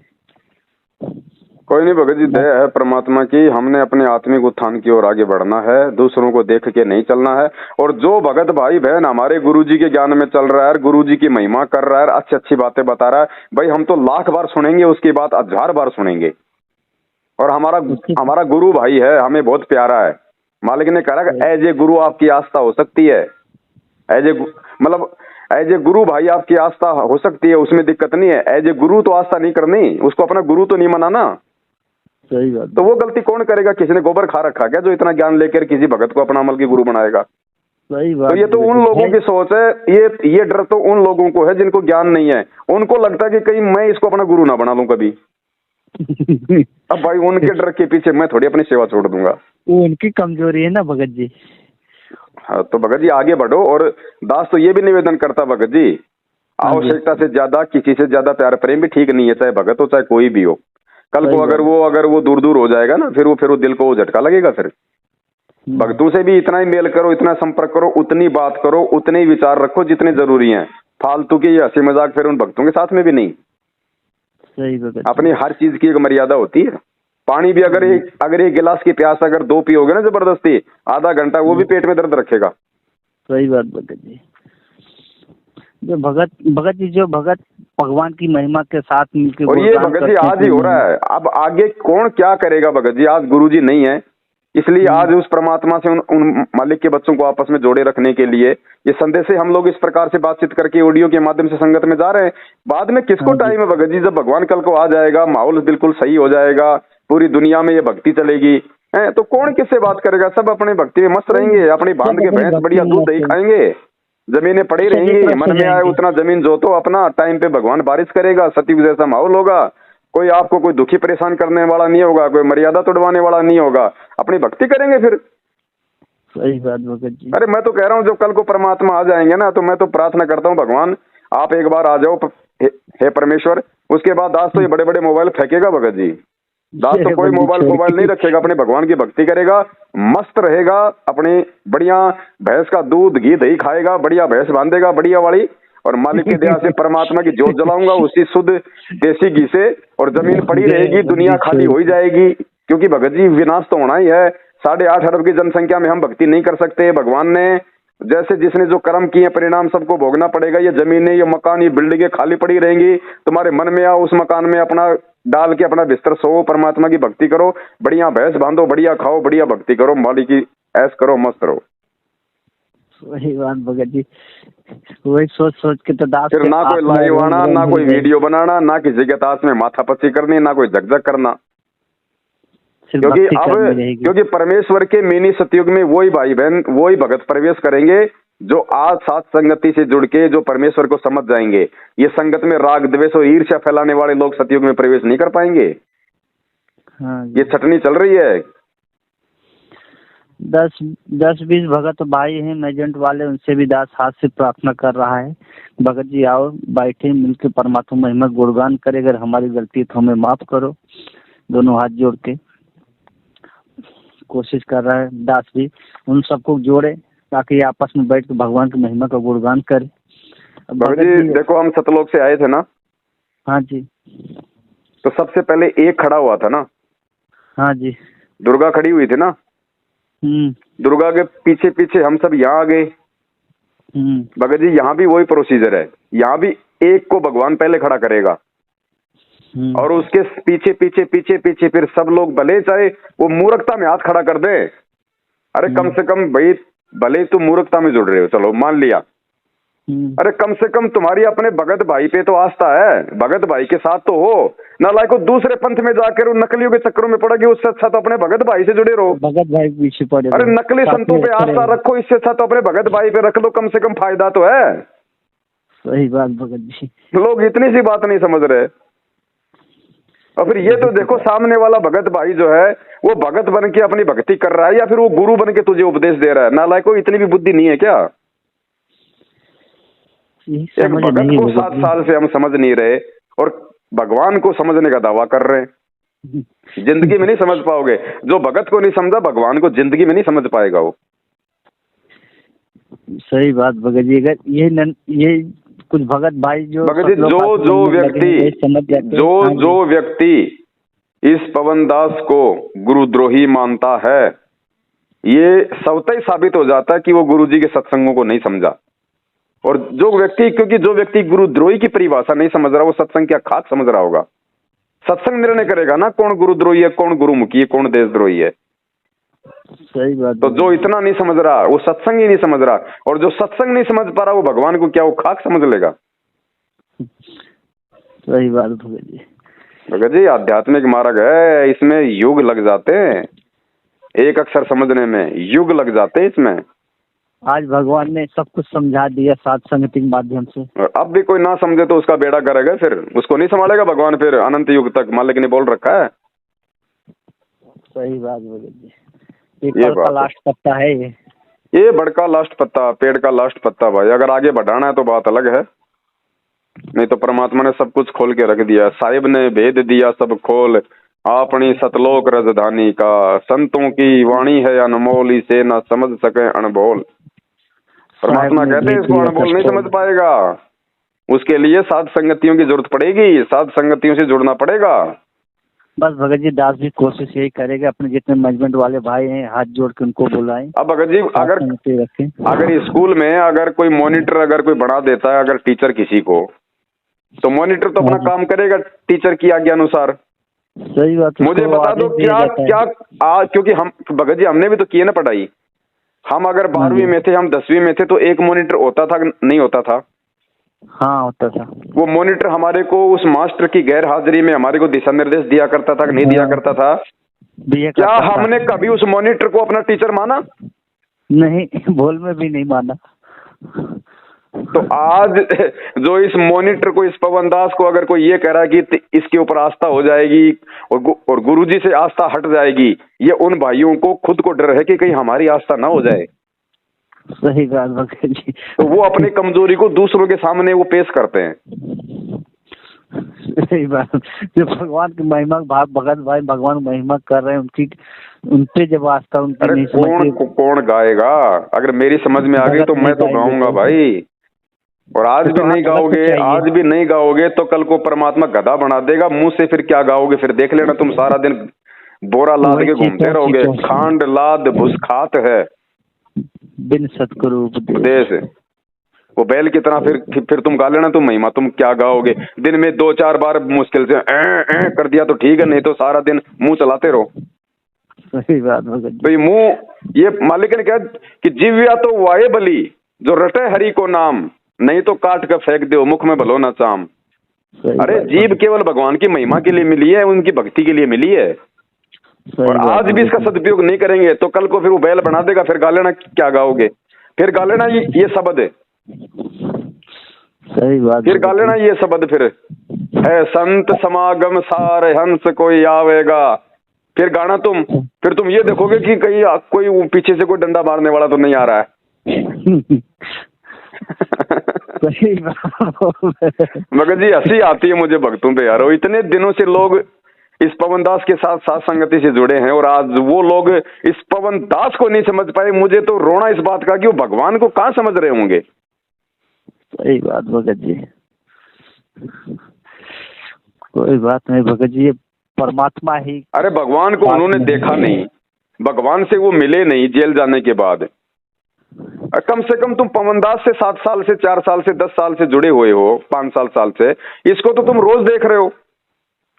कोई नहीं भगत जी, दया है परमात्मा की। हमने अपने आत्मिक उत्थान की ओर आगे बढ़ना है, दूसरों को देख के नहीं चलना है। और जो भगत भाई बहन हमारे गुरुजी के ज्ञान में चल रहा है, गुरुजी की महिमा कर रहा है, अच्छी अच्छी बातें बता रहा है, भाई हम तो लाख बार सुनेंगे, उसकी बात 1000 बार सुनेंगे। और हमारा गुरु भाई है, हमें बहुत प्यारा है। मालिक ने कहा एज ए गुरु आपकी आस्था हो सकती है, एज ए गुरु भाई आपकी आस्था हो सकती है, उसमें दिक्कत नहीं है। एज ए गुरु तो आस्था नहीं करनी, उसको अपना गुरु तो नहीं माना ना। सही बात। तो वो गलती कौन करेगा? किसी ने गोबर खा रखा क्या जो इतना ज्ञान लेकर किसी भगत को अपना अमल की गुरु बनाएगा? सही बात। तो ये तो उन लोगों की सोच है, ये डर तो उन लोगों को है जिनको ज्ञान नहीं है। उनको लगता है कि कहीं मैं इसको अपना गुरु ना बना लूं कभी। अब भाई उनके डर के पीछे मैं थोड़ी अपनी सेवा छोड़ दूंगा। वो उनकी कमजोरी है ना भगत जी। हाँ, तो भगत जी आगे बढ़ो। और दास तो ये भी निवेदन करता भगत जी, आवश्यकता से ज्यादा किसी से ज्यादा प्यार प्रेम भी ठीक नहीं है, चाहे भगत हो चाहे कोई भी हो। कल को अगर वो दूर दूर हो जाएगा ना, फिर वो दिल को झटका लगेगा। फिर भक्तों से भी इतना ही मेल करो, इतना संपर्क करो, उतनी बात करो, उतने ही विचार रखो जितने जरूरी हैं। फालतू की हंसी मजाक फिर उन भक्तों के साथ में भी नहीं। सही बात। अपनी हर चीज की एक मर्यादा होती है। पानी भी अगर एक गिलास की प्यास अगर 2 पियोगे ना जबरदस्ती, आधा घंटा वो भी पेट में दर्द रखेगा। सही बात भगत जी। जो भगत जी जो भगत भगवान की महिमा के साथ मिलकर, और ये भगत जी आज ही हो रहा है। अब आगे कौन क्या करेगा भगत जी? आज गुरु जी नहीं है, इसलिए आज उस परमात्मा से उन मालिक के बच्चों को आपस में जोड़े रखने के लिए ये संदेश से हम लोग इस प्रकार से बातचीत करके ऑडियो के माध्यम से संगत में जा रहे हैं। बाद में किसको टाइम है भगत जी? जब भगवान कल को आ जाएगा, माहौल बिल्कुल सही हो जाएगा, पूरी दुनिया में ये भक्ति चलेगी, है तो कौन किससे बात करेगा? सब अपने भक्ति में मस्त रहेंगे, अपनी बांध के भैंस बढ़िया दूध दही खाएंगे, जमीनें पड़ी रहेंगी, मन में आए उतना जमीन जोतो, अपना टाइम पे भगवान बारिश करेगा, सतयुग जैसा माहौल होगा। कोई आपको कोई दुखी परेशान करने वाला नहीं होगा, कोई मर्यादा तोड़वाने वाला नहीं होगा, अपनी भक्ति करेंगे फिर। सही बात भगत जी। अरे मैं तो कह रहा हूँ, जब कल को परमात्मा आ जाएंगे ना, तो मैं तो प्रार्थना करता हूँ भगवान आप एक बार आ जाओ हे परमेश्वर। उसके बाद दास तो ये बड़े बड़े मोबाइल फेंकेगा भगत जी। दास तो कोई मोबाइल नहीं रखेगा, अपने भगवान की भक्ति करेगा, मस्त रहेगा, अपनी बढ़िया भैंस का दूध घी दही खाएगा, बढ़िया भैंस बांधेगा बढ़िया वाली, और मालिक की दया से परमात्मा की जोत जलाऊंगा उसी शुद्ध देसी घी से, और जमीन पड़ी रहेगी, दुनिया खाली हो ही जाएगी। क्योंकि भगत जी विनाश तो होना ही है। 8.5 अरब की जनसंख्या में हम भक्ति नहीं कर सकते। भगवान ने जैसे जिसने जो कर्म किए परिणाम सबको भोगना पड़ेगा। ये जमीनें, ये मकान, ये बिल्डिंगें खाली पड़ी रहेंगी, तुम्हारे मन में आओ उस मकान में अपना डाल के अपना बिस्तर सो, परमात्मा की भक्ति करो, बढ़िया भैंस बांधो, बढ़िया खाओ, बढ़िया भक्ति करो, मालिक की ऐश करो, मस्त रहो। वही बात भगत जी, वही सोच के तो दास फिर ना कोई लाइव आना, ना कोई वीडियो बनाना, ना किसी के ताश में माथा पच्ची करनी, ना कोई झकझक करना। क्योंकि परमेश्वर के मिनी सतयुग में वही भाई बहन, वही भगत प्रवेश करेंगे जो आज साथ संगति से जुड़ के जो परमेश्वर को समझ जाएंगे। ये संगत में राग द्वेष और ईर्ष्या फैलाने वाले लोग सतयुग में प्रवेश नहीं कर पाएंगे। हाँ, ये छटनी चल रही है। 10-20 भगत भाई हैं मेजेंट वाले, उनसे भी दास हाथ से प्रार्थना कर रहा है, भगत जी आओ बैठे मिलकर परमात्मा महिमा गुणगान करे, अगर हमारी गलती तो हमें माफ करो। दोनों हाथ जोड़ के कोशिश कर रहा है दास भी, उन सबको जोड़े ताकि आपस में बैठ के भगवान की महिमा का गुणगान करे। भगत जी देखो, हम सतलोक से आए थे ना। हाँ जी। तो सबसे पहले एक खड़ा हुआ था ना। हाँ जी। दुर्गा खड़ी हुई थी ना। दुर्गा के पीछे पीछे हम सब यहाँ आ गए। भगत जी यहाँ भी वही प्रोसीजर है, यहाँ भी एक को भगवान पहले खड़ा करेगा और उसके पीछे पीछे पीछे पीछे फिर सब लोग, भले चाहे वो मूर्खता में हाथ खड़ा कर दे। अरे कम से कम भाई, भले तुम मूर्खता में जुड़ रहे हो, चलो मान लिया, अरे कम से कम तुम्हारी अपने भगत भाई पे तो आस्था है, भगत भाई के साथ तो हो ना। लाइक दूसरे पंथ में जाकर उन नकलियों के चक्करों में पड़ोगे, उससे अच्छा तो अपने भगत भाई से जुड़े रहो। भगत भाई पीछे पड़े। अरे नकली संतों पे आस्था रखो, इससे अच्छा तो अपने भगत भाई पे रख लो, कम से कम फायदा तो है। सही बात भगत जी। लोग इतनी सी बात नहीं समझ रहे। और फिर ये तो देखो, सामने वाला भगत भाई जो है वो भगत बन के अपनी भक्ति कर रहा है या फिर वो गुरु बन के तुझे उपदेश दे रहा है। नालायक को इतनी भी बुद्धि नहीं है क्या? एक भगत को 7 साल से हम समझ नहीं रहे और भगवान को समझने का दावा कर रहे हैं। जिंदगी में नहीं समझ पाओगे। जो भगत को नहीं समझा भगवान को जिंदगी में नहीं समझ पाएगा वो। सही बात भगत जी। अगर ये कुछ भगत भाई जो भगत जी जो व्यक्ति इस पवन दास को गुरुद्रोही मानता है, ये स्वतः ही साबित हो जाता है कि वो गुरुजी के सत्संगों को नहीं समझा। और क्योंकि जो व्यक्ति गुरुद्रोही की परिभाषा नहीं समझ रहा, वो सत्संग क्या खाक समझ रहा होगा। सत्संग निर्णय करेगा ना कौन गुरुद्रोही है, कौन गुरुमुखी है, कौन देशद्रोही है। सही बात। तो जो इतना नहीं समझ रहा वो सत्संग ही नहीं समझ रहा, और जो सत्संग नहीं समझ पा रहा वो भगवान को क्या वो खाक समझ लेगा। सही बात भगत जी। भगत जी आध्यात्मिक मार्ग है, इसमें युग लग जाते हैं, एक अक्षर समझने में युग लग जाते हैं इसमें। आज भगवान ने सब कुछ समझा दिया साध संगति के माध्यम से। अब भी कोई ना समझे तो उसका बेड़ा करेगा, फिर उसको नहीं संभालेगा भगवान, फिर अनंत युग तक मालिक ने बोल रखा है। सही बात भगत जी। ये का लास्ट पत्ता है ये बड़का लास्ट पत्ता, पेड़ का लास्ट पत्ता भाई। अगर आगे बढ़ाना है तो बात अलग है, नहीं तो परमात्मा ने सब कुछ खोल के रख दिया। साहिब ने भेद दिया सब खोल, अपनी सतलोक राजधानी का। संतों की वाणी है अनमोल, इसे ना समझ सके अनबोल। परमात्मा कहते हैं इसको अनबोल नहीं समझ पाएगा, उसके लिए साध संगतियों की जरूरत पड़ेगी, साध संगतियों से जुड़ना पड़ेगा। बस भगत जी दास भी कोशिश यही करेगा, अपने जितने मैनेजमेंट वाले भाई हैं हाथ जोड़ के उनको बुलाएं। अब भगत जी अगर स्कूल में अगर कोई मॉनिटर अगर कोई बढ़ा देता है अगर टीचर किसी को, तो मॉनिटर तो अपना काम करेगा टीचर की आज्ञा अनुसार। सही बात। मुझे बता दो क्या क्योंकि हम भगत जी हमने भी तो किए ना पढ़ाई। हम अगर 12वीं में थे, हम 10वीं में थे, तो एक मॉनिटर होता था नहीं होता था? हाँ होता था। वो मॉनिटर हमारे को उस मास्टर की गैर हाजिरी में हमारे को दिशा निर्देश दिया करता था कि नहीं दिया करता था? क्या हमने कभी उस मॉनिटर को अपना टीचर माना? नहीं, बोल में भी नहीं माना। तो आज जो इस मॉनिटर को, इस पवन दास को अगर कोई ये कह रहा है कि इसके ऊपर आस्था हो जाएगी और गुरुजी से आस्था हट जाएगी, ये उन भाइयों को खुद को डर है कि कहीं हमारी आस्था ना हो जाए। सही बात भगत जी। तो वो अपनी कमजोरी को दूसरों के सामने वो पेश करते हैं। सही बात। जो भगवान की महिमा भगत भाई भगवान महिमा कर रहे हैं, उनपे जब आस्था उनकी नहीं समझती कौन गाएगा? अगर मेरी समझ में आ गई तो मैं तो गाऊंगा भाई। और आज भी नहीं गाओगे तो कल को परमात्मा गधा बना देगा, मुंह से फिर क्या गाओगे? फिर देख लेना तुम सारा दिन बोरा लाद के घूमते रहोगे। खांड लाद भुसखात है बिन सतगुरु उपदेश। वो बैल की तरह फिर तुम गा लेना तुम महिमा, तुम क्या गाओगे? दिन में 2-4 बार मुश्किल से कर दिया तो ठीक है, नहीं तो सारा दिन मुंह चलाते रहो। सही बात। तो ये मालिक ने कहा कि जीव्या तो वाये बली, जो रटे हरि को नाम, नहीं तो काट कर फेंक दो मुख में भलो ना चाम। अरे जीव केवल भगवान की महिमा के लिए मिली है, उनकी भक्ति के लिए मिली है। और आज भी इसका सदुपयोग नहीं करेंगे तो कल को फिर वो बैल बना देगा। फिर गा लेना क्या गाओगे? फिर गा लेना ये शब्द है। सही बात। फिर गा लेना ये शब्द फिर है, संत समागम सारे हंस कोई आवेगा। फिर गाना फिर तुम ये देखोगे कि कहीं कोई पीछे से कोई डंडा मारने वाला तो नहीं आ रहा है। मगर जी हंसी आती है मुझे भक्तों पे यार। इतने दिनों से लोग इस पवन दास के साथ साथ संगति से जुड़े हैं और आज वो लोग इस पवन दास को नहीं समझ पाए। मुझे तो रोना इस बात का कि वो भगवान को कहाँ समझ रहे होंगे। सही बात भगत जी। कोई बात नहीं भगत जी, परमात्मा ही। अरे भगवान को उन्होंने देखा नहीं, भगवान से वो मिले नहीं जेल जाने के बाद। कम से कम तुम पवन दास से 7 साल से 4 साल से 10 साल से जुड़े हुए हो, 5 साल से, इसको तो तुम रोज देख रहे हो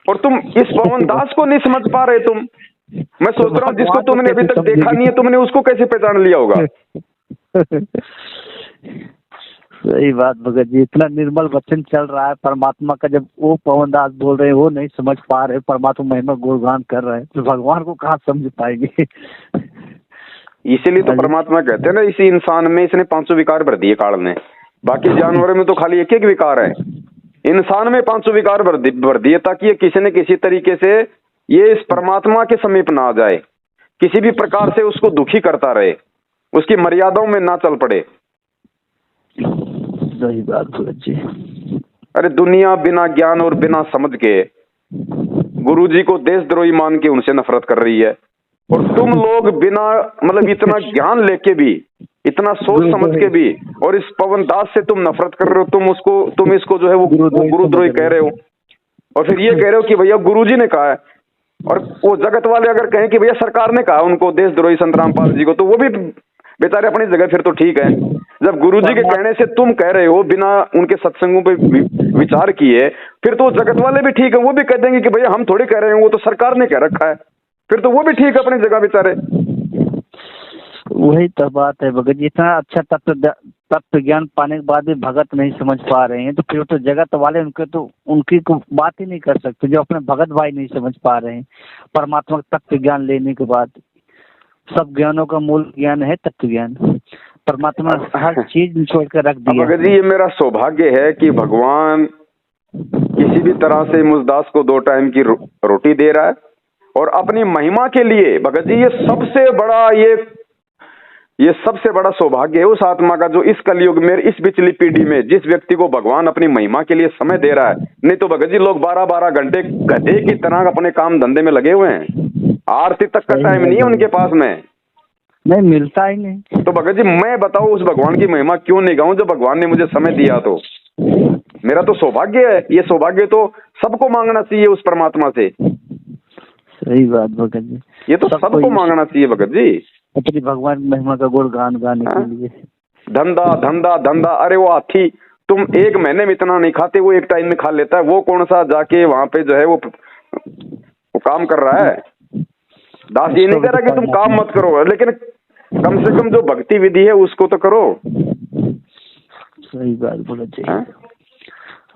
और तुम इस पवन दास को नहीं समझ पा रहे। मैं सोच रहा हूँ जिसको तुमने अभी तक देखा नहीं है, तुमने उसको कैसे पहचान लिया होगा? सही बात भगत जी। इतना निर्मल वचन चल रहा है परमात्मा का, जब वो पवन दास बोल रहे हैं वो नहीं समझ पा रहे, परमात्मा महिमा गुणगान कर रहे हैं, तो भगवान को कहाँ समझ पाएंगे? इसीलिए तो परमात्मा कहते हैं ना, इसी इंसान में इसने 500 विकार भर दिए काल ने। बाकी जानवरों में तो खाली एक विकार है, इंसान में 500 विकार भर दिए, ताकि ये किसी न किसी तरीके से ये इस परमात्मा के समीप ना आ जाए, किसी भी प्रकार से उसको दुखी करता रहे, उसकी मर्यादाओं में ना चल पड़े। सही बात भगत जी। अरे दुनिया बिना ज्ञान और बिना समझ के गुरुजी को देशद्रोही मान के उनसे नफरत कर रही है। और तुम लोग बिना मतलब इतना ज्ञान लेके भी, इतना सोच समझ के भी, और इस पवन दास से तुम नफरत कर रहे हो, तुम इसको जो है वो गुरुद्रोही कह रहे हो। और फिर ये कह रहे हो कि भैया गुरुजी ने कहा है, और वो जगत वाले अगर कहें कि भैया सरकार ने कहा उनको देशद्रोही संत रामपाल जी को, तो वो भी बेचारे अपनी जगह फिर तो ठीक है। जब गुरुजी के कहने से तुम कह रहे हो बिना उनके सत्संगों पे विचार किए, फिर तो जगत वाले भी ठीक है, वो भी कह देंगे कि भैया हम थोड़ी कह रहे हैं, वो तो सरकार ने कह रखा है, फिर तो वो भी ठीक है अपनी जगह बेचारे। वही तो बात है भगत जी, इतना अच्छा तत्व ज्ञान पाने के बाद भी भगत नहीं समझ पा रहे हैं, तो फिर तो जगत वाले उनकी बात ही नहीं कर सकते, जो अपने भगत भाई नहीं समझ पा रहे हैं। परमात्मा का तत्व ज्ञान लेने के बाद, सब ज्ञानों का मूल ज्ञान है तत्व ज्ञान। परमात्मा हर चीज छोड़ कर रख दिया। भगत जी, ये मेरा सौभाग्य है कि भगवान किसी भी तरह से मुझदास को 2 टाइम की रोटी दे रहा है, और अपनी महिमा के लिए भगत जी ये सबसे बड़ा सौभाग्य है उस आत्मा का, जो इस कलयुग में, इस पिछली पीढ़ी में जिस व्यक्ति को भगवान अपनी महिमा के लिए समय दे रहा है। नहीं तो भगत जी लोग 12-12 घंटे गधे की तरह अपने काम धंधे में लगे हुए हैं, आरती तक का टाइम नहीं है उनके पास में, नहीं मिलता ही नहीं। तो भगत जी मैं बताऊं उस भगवान की महिमा क्यों नहीं गाऊं, जो भगवान ने मुझे समय दिया। तो मेरा तो सौभाग्य है, ये सौभाग्य तो सबको मांगना चाहिए उस परमात्मा से। सही बात भगत जी, ये तो सबको मांगना चाहिए भगत जी, अपनी भगवान महिमा का गुणगान गाने के लिए। धंधा धंधा धंधा, अरे वो हाथी तुम 1 महीने में इतना नहीं खाते, वो 1 टाइम में खा लेता है, वो कौन सा जाके वहां पे जो है वो काम कर रहा है। दास ये नहीं कह रहा कि तुम काम मत करो, लेकिन कम से कम जो भक्ति विधि है उसको तो करो। सही बात बोला चाहिए।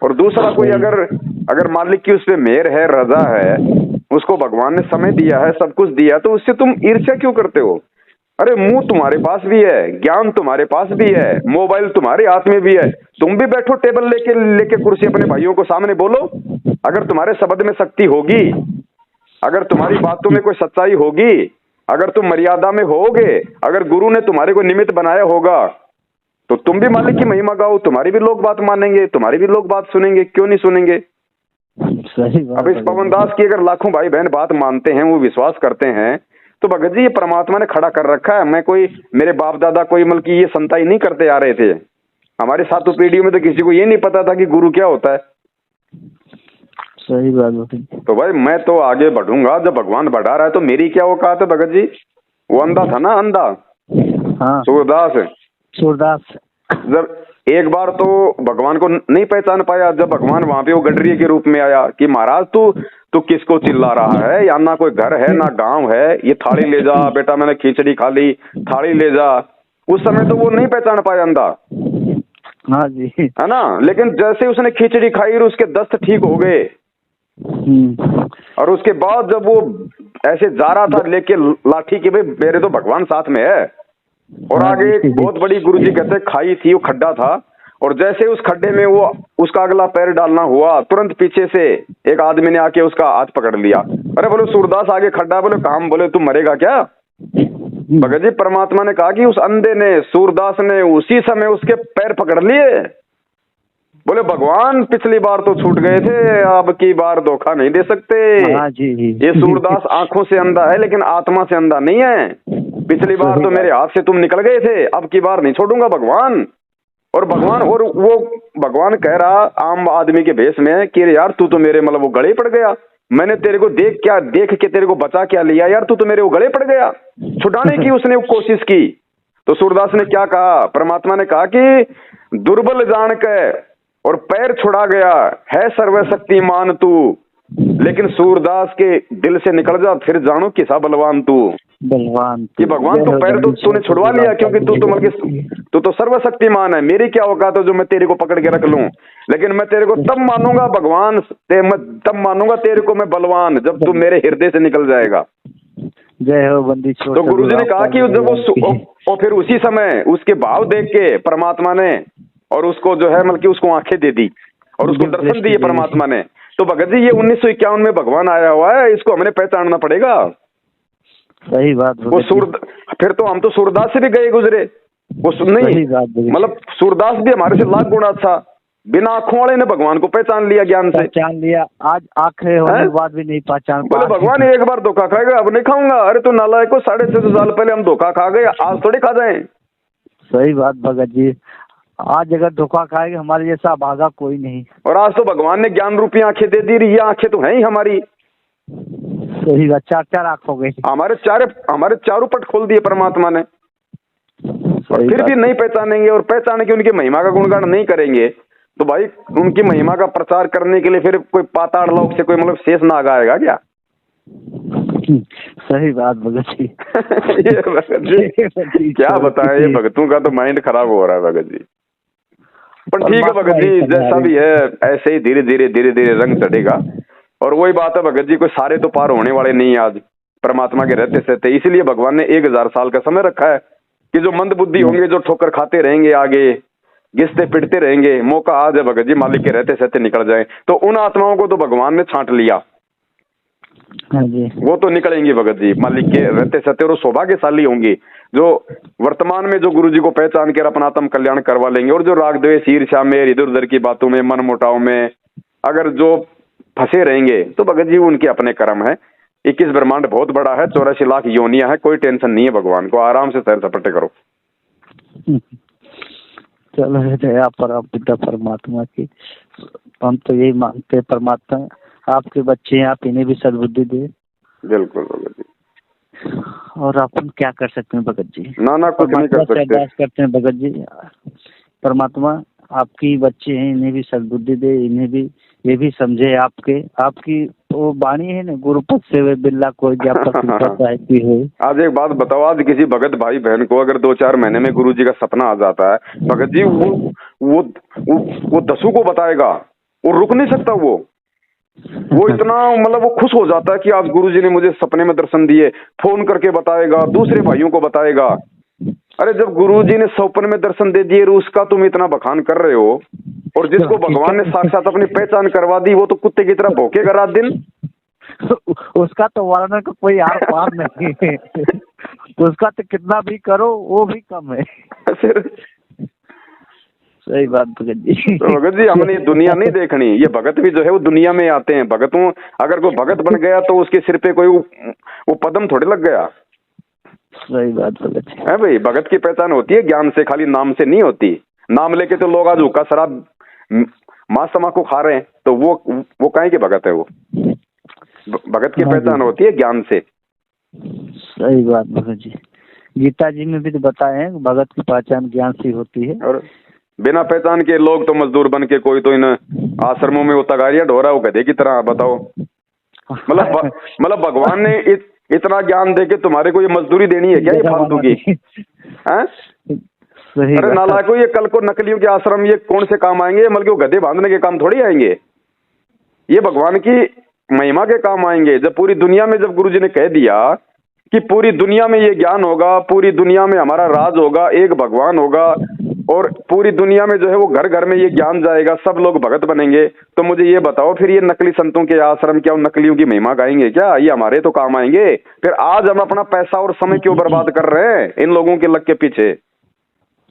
और दूसरा कोई अगर मालिक की उस पे मेहर है, रजा है, उसको भगवान ने समय दिया है, सब कुछ दिया, तो उससे तुम ईर्ष्या क्यों करते हो? अरे मुंह तुम्हारे पास भी है, ज्ञान तुम्हारे पास भी है, मोबाइल तुम्हारे हाथ में भी है, तुम भी बैठो टेबल लेके कुर्सी अपने भाइयों को सामने बोलो। अगर तुम्हारे शब्द में शक्ति होगी, अगर तुम्हारी बातों में कोई सच्चाई होगी, अगर तुम मर्यादा में होगे, अगर गुरु ने तुम्हारे को निमित्त बनाया होगा, तो तुम भी मालिक की महिमा गाओ, तुम्हारी भी लोग बात मानेंगे, तुम्हारी भी लोग बात सुनेंगे, क्यों नहीं सुनेंगे? सही बात। अब इस पवन दास की अगर लाखों भाई बहन बात मानते हैं, वो विश्वास करते हैं, तो भगत जी ये परमात्मा ने खड़ा कर रखा है। मैं कोई, मेरे बाप दादा कोई मतलब की ये संताई नहीं करते आ रहे थे, हमारे 7 पीढ़ियों में तो किसी को ये नहीं पता था कि गुरु क्या होता है। सही बात। तो भाई मैं तो आगे बढ़ूंगा, जब भगवान बढ़ा रहा है तो मेरी क्या औकात है भगत जी? वो अंधा था ना, अंधा, हाँ, सूरदास जब एक बार तो भगवान को नहीं पहचान पाया, जब भगवान वहां पे वो गडरिये के रूप में आया कि महाराज तू किसको चिल्ला रहा है, या ना कोई घर है ना गांव है, ये थाली ले जा बेटा, मैंने खिचड़ी खा ली, थाली ले जा। उस समय तो वो नहीं पहचान पाया अंधा, हाँ जी, है ना। लेकिन जैसे उसने खिचड़ी खाई और उसके दस्त ठीक हो गए, और उसके बाद जब वो ऐसे जा रहा था लेके लाठी के, भाई मेरे तो भगवान साथ में है, और आगे एक बहुत बड़ी गुरुजी कहते खाई थी, वो खड्डा था, और जैसे उस खड्डे में वो उसका अगला पैर डालना हुआ, तुरंत पीछे से एक आदमी ने आके उसका हाथ पकड़ लिया। अरे बोले सूरदास आगे खड्डा, बोले काम, बोले तुम मरेगा क्या? भगत जी परमात्मा ने कहा कि उस अंधे ने, सूरदास ने उसी समय उसके पैर पकड़ लिए। बोले भगवान पिछली बार तो छूट गए थे, अब की बार धोखा नहीं दे सकते। हाँ जी। ये सूरदास आंखों से अंधा है लेकिन आत्मा से अंधा नहीं है। पिछली बार तो मेरे हाथ से तुम निकल गए थे, अब की बार नहीं छोड़ूंगा भगवान। और वो भगवान कह रहा आम आदमी के भेष में कि यार तू तो मेरे मतलब वो गले पड़ गया, मैंने तेरे को देख के तेरे को बचा क्या लिया यार, तू तो मेरे वो गले पड़ गया। छुड़ाने की उसने कोशिश की, तो सूरदास ने क्या कहा? परमात्मा ने कहा कि दुर्बल जान के और पैर छुड़ा गया है सर्वशक्तिमान तू, लेकिन सूरदास के दिल से निकल जा फिर जानो किसा बलवान तू। बलवान कि भगवान तो पैर तो तूने छुड़वा लिया, क्योंकि तू तो सर्वशक्तिमान है, मेरी क्या औकात है जो मैं तेरे को पकड़ के रख लूं। लेकिन मैं तेरे को तब मानूंगा भगवान, मैं तब मानूंगा तेरे को मैं बलवान जब तू मेरे हृदय से निकल जाएगा। जय हो बंदी छोड़। तो गुरुजी ने कहा कि जब वो और फिर उसी समय उसके भाव देख के परमात्मा ने और उसको जो है मतलब कि उसको आंखें दे दी और उसको दर्शन दिए परमात्मा ने। तो भगत जी ये 1951 में भगवान आया हुआ है, इसको हमने पहचानना पड़ेगा। सही बात। वो फिर तो हम तो सूरदास से भी गए गुजरे, वो नहीं मतलब सूरदास भी हमारे से लाख गुना अच्छा, बिना आंखों वाले ने भगवान को पहचान लिया, ज्ञान से पहचान लिया। आज आंखें होने के बाद भी नहीं पहचान बोले भगवान एक बार धोखा खाएगा, अब नहीं खाऊंगा। अरे तो नालायक को 650 साल पहले हम धोखा खा गए, आज थोड़ी खा जाए। सही बात भगत जी, आज अगर धोखा खाएंगे हमारे जैसा भागा कोई नहीं। और आज तो भगवान ने ज्ञान रूपी आंखें दे दी, ये आंखें तो है ही हमारी। सही बात, 4 आंख हो गई हमारे चारों पट खोल दिए परमात्मा ने। और फिर भी नहीं पहचानेंगे, और पहचान के उनकी महिमा का गुणगान नहीं करेंगे तो भाई उनकी महिमा का प्रचार करने के लिए फिर कोई पाताल लोक से कोई मतलब शेष नाग आएगा क्या? सही बात भगत जी। ये भगत जी क्या बताएं, ये भगतों का तो माइंड खराब हो रहा है भगत जी। पर ठीक है भगत जी, जैसा भी है ऐसे ही धीरे धीरे रंग चढ़ेगा। और वही बात है भगत जी, कोई सारे तो पार होने वाले नहीं आज परमात्मा के रहते सहते। इसलिए भगवान ने 1000 साल का समय रखा है कि जो मंद बुद्धि होंगे, जो ठोकर खाते रहेंगे, आगे घिसते पिटते रहेंगे, मौका आज है भगत जी मालिक के रहते सहते निकल जाए। तो उन आत्माओं को तो भगवान ने छांट लिया। हाँ जी। वो तो निकलेंगी भगत जी मालिक के रहते सहते, और सौभाग्यशाली होंगी जो वर्तमान में जो गुरु जी को पहचान कर अपना आत्म कल्याण करवा लेंगे। और जो राग द्वेष ईर्ष्या में, इधर उधर की बातों में, मन मुटाव में अगर जो फंसे रहेंगे तो भगत जी उनके अपने कर्म है। 21 ब्रह्मांड बहुत बड़ा है, 84 लाख योनियां है, कोई टेंशन नहीं है। भगवान को आराम से सैर सपाटे करो। चलो दया पिता परमात्मा की, हम तो यही मांगते हैं परमात्मा आपके बच्चे हैं, आप इन्हें भी सद्बुद्धि दे। बिल्कुल भगत जी। और अपन क्या कर सकते हैं भगत जी? ना कुछ नहीं कर सकते। अरदास करते हैं भगत जी, परमात्मा आपकी बच्चे हैं, इन्हें भी सद्बुद्धि दे, इन्हें भी ये भी समझे आपकी वो वाणी है ना, गुरुपद से बिल्ला कोई हो। आज एक बात बताओ, आज किसी भगत भाई बहन को अगर 2-4 महीने में गुरु जी का सपना आ जाता है भगत जी, वो 10 को बताएगा, वो रुक नहीं सकता। वो इतना मतलब वो खुश हो जाता है कि आज गुरु जी ने मुझे सपने में दर्शन दिए, फोन करके बताएगा, दूसरे भाइयों को बताएगा। अरे जब गुरुजी ने सपने में दर्शन दे दिए, उसका तुम इतना बखान कर रहे हो, और जिसको भगवान ने साक्षात अपनी पहचान करवा दी वो तो कुत्ते की तरह भौंकेगा रात दिन। उसका तो वर्णन का कोई आर पार नहीं है। उसका तो कितना भी करो वो भी कम है। सही बात भगत जी। तो भगत जी हमने दुनिया नहीं देखनी, ये भगत भी जो है वो दुनिया में आते हैं। भगतों अगर कोई भगत बन गया तो उसके सिर पे कोई वो पदम थोड़े लग गया। सही बात भगत जी है भाई, भगत की पहचान होती है ज्ञान से, खाली नाम से नहीं होती। नाम लेके तो लोग आज हुक्का शराब मांस तम्बाकू खा रहे हैं, तो वो काहे के भगत है? वो भगत की पहचान होती है ज्ञान से। सही बात भगत जी, गीता जी में भी तो बताए हैं भगत की पहचान ज्ञान से होती है। और बिना पहचान के लोग तो मजदूर बन के, कोई तो इन आश्रमों में वो तगारियां ढो रहा है, वो गधे की तरह। बताओ मतलब भगवान ने इतना ज्ञान दे के तुम्हारे को ये मजदूरी देनी है क्या, ये फालतू की? अरे नालायकों, ये कल को नकलियों के आश्रम ये कौन से काम आएंगे? मतलब गधे बांधने के काम थोड़ी आएंगे, ये भगवान की महिमा के काम आएंगे। जब पूरी दुनिया में, जब गुरुजी ने कह दिया कि पूरी दुनिया में ये ज्ञान होगा, पूरी दुनिया में हमारा राज होगा, एक भगवान होगा, और पूरी दुनिया में जो है वो घर घर में ये ज्ञान जाएगा, सब लोग भगत बनेंगे, तो मुझे ये बताओ फिर ये नकली संतों के आश्रम क्या उन नकलियों की महिमा गाएंगे क्या? ये हमारे तो काम आएंगे। फिर आज हम अपना पैसा और समय क्यों बर्बाद कर रहे हैं इन लोगों के लग के पीछे?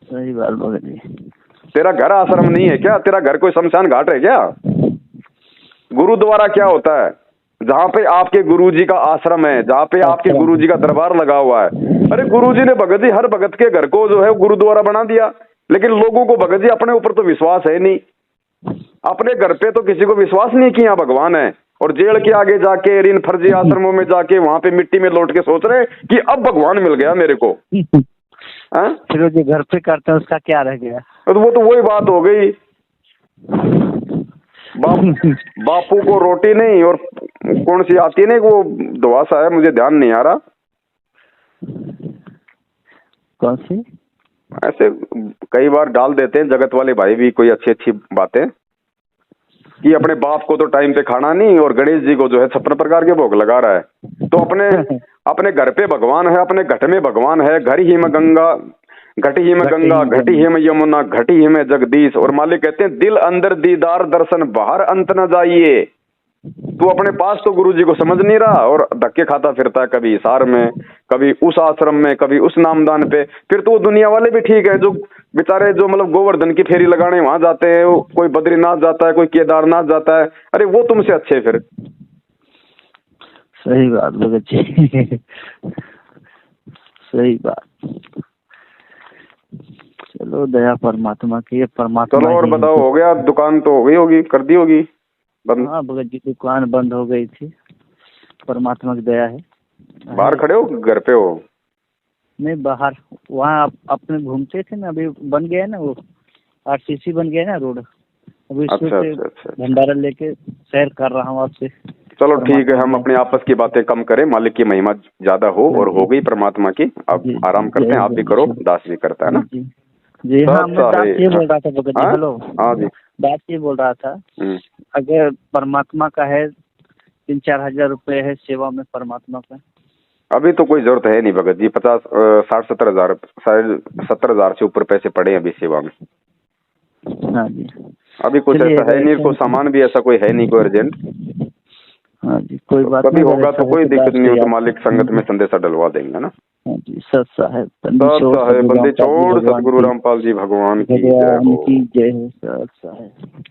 सही बात भगत जी। तेरा घर आश्रम नहीं है क्या? तेरा घर कोई शमशान घाट है क्या? गुरुद्वारा क्या होता है? जहाँ पे आपके गुरुजी का आश्रम है, जहाँ पे आपके गुरुजी का दरबार लगा हुआ है। अरे गुरुजी ने भगत जी हर भगत के घर को जो है गुरुद्वारा बना दिया, लेकिन लोगों को भगत जी अपने ऊपर तो विश्वास है नहीं, अपने घर पे तो किसी को विश्वास नहीं कि यहाँ भगवान है। और जेल के आगे जाके, इन फर्जी आश्रमों में जाके, वहां पे मिट्टी में लौट के सोच रहे कि अब भगवान मिल गया मेरे को। फिर जो घर पे करते हैं उसका क्या रह गया? तो वो तो वही बात हो गई, बापू को रोटी नहीं, और कौन सी आती है ना वो दुआसा है, मुझे ध्यान नहीं आ रहा कौन सी। ऐसे कई बार डाल देते हैं जगत वाले भाई भी कोई अच्छी अच्छी बातें कि अपने बाप को तो टाइम पे खाना नहीं, और गणेश जी को जो है 56 प्रकार के भोग लगा रहा है। तो अपने घर पे भगवान है, अपने घट में भगवान है। घर ही में गंगा, घटी ही में गंगा, घटी ही में यमुना, घटी ही में जगदीश। और मालिक कहते हैं दिल अंदर दीदार दर्शन बाहर अंत न जाइए। तू अपने पास तो गुरु जी को समझ नहीं रहा और धक्के खाता फिरता है, कभी हिसार में, कभी उस आश्रम में, कभी उस नामदान पे। फिर तो वो दुनिया वाले भी ठीक है जो बेचारे जो मतलब गोवर्धन की फेरी लगाने वहां जाते हैं, कोई बद्रीनाथ जाता है, कोई केदारनाथ जाता है, अरे वो तुमसे अच्छे फिर। सही बात भगत जी। सही बात। चलो दया परमात्मा की, परमात्मा। चलो और बताओ, हो गया? दुकान तो हो गई होगी, कर दी होगी बंद? हाँ भगत जी, दुकान बंद हो गई थी, परमात्मा की दया है। बाहर खड़े हो, घर पे हो? नहीं, बाहर। वहाँ अपने घूमते थे ना, अभी बन गया है ना वो, आरसीसी बन गया है ना रोड, अभी अच्छा उससे अच्छा। भंडारा लेके सैर कर रहा हूँ आपसे। चलो ठीक है, हम अपने आपस की बातें कम करें, मालिक की महिमा ज्यादा हो। और हो गई परमात्मा की, अब आराम करते हैं। आप भी करो, दास भी करता है ना। जी हाँ, मैं दास ये बोल रहा था भगत जी। हेलो, हाँ जी, दास ये बोल रहा था, अगर परमात्मा का है 3-4 हजार रुपए है सेवा में परमात्मा का। अभी तो कोई जरूरत है नहीं भगत जी, 50-60-70 हजार, शायद 70 हजार से ऊपर पैसे पड़े अभी सेवा में। हाँ जी, अभी कुछ ऐसा है नहीं, कोई सामान भी ऐसा कोई है नहीं, कोई अर्जेंट। हाँ जी, कोई बात कभी नहीं। होगा तो कोई दिक्कत नहीं हो, तो मालिक संगत में संदेशा डलवा देंगे ना। हाँ जी, सत साहेब बंदी छोड़ सतगुरु रामपाल जी भगवान की जय हो। जय हो। सत साहेब।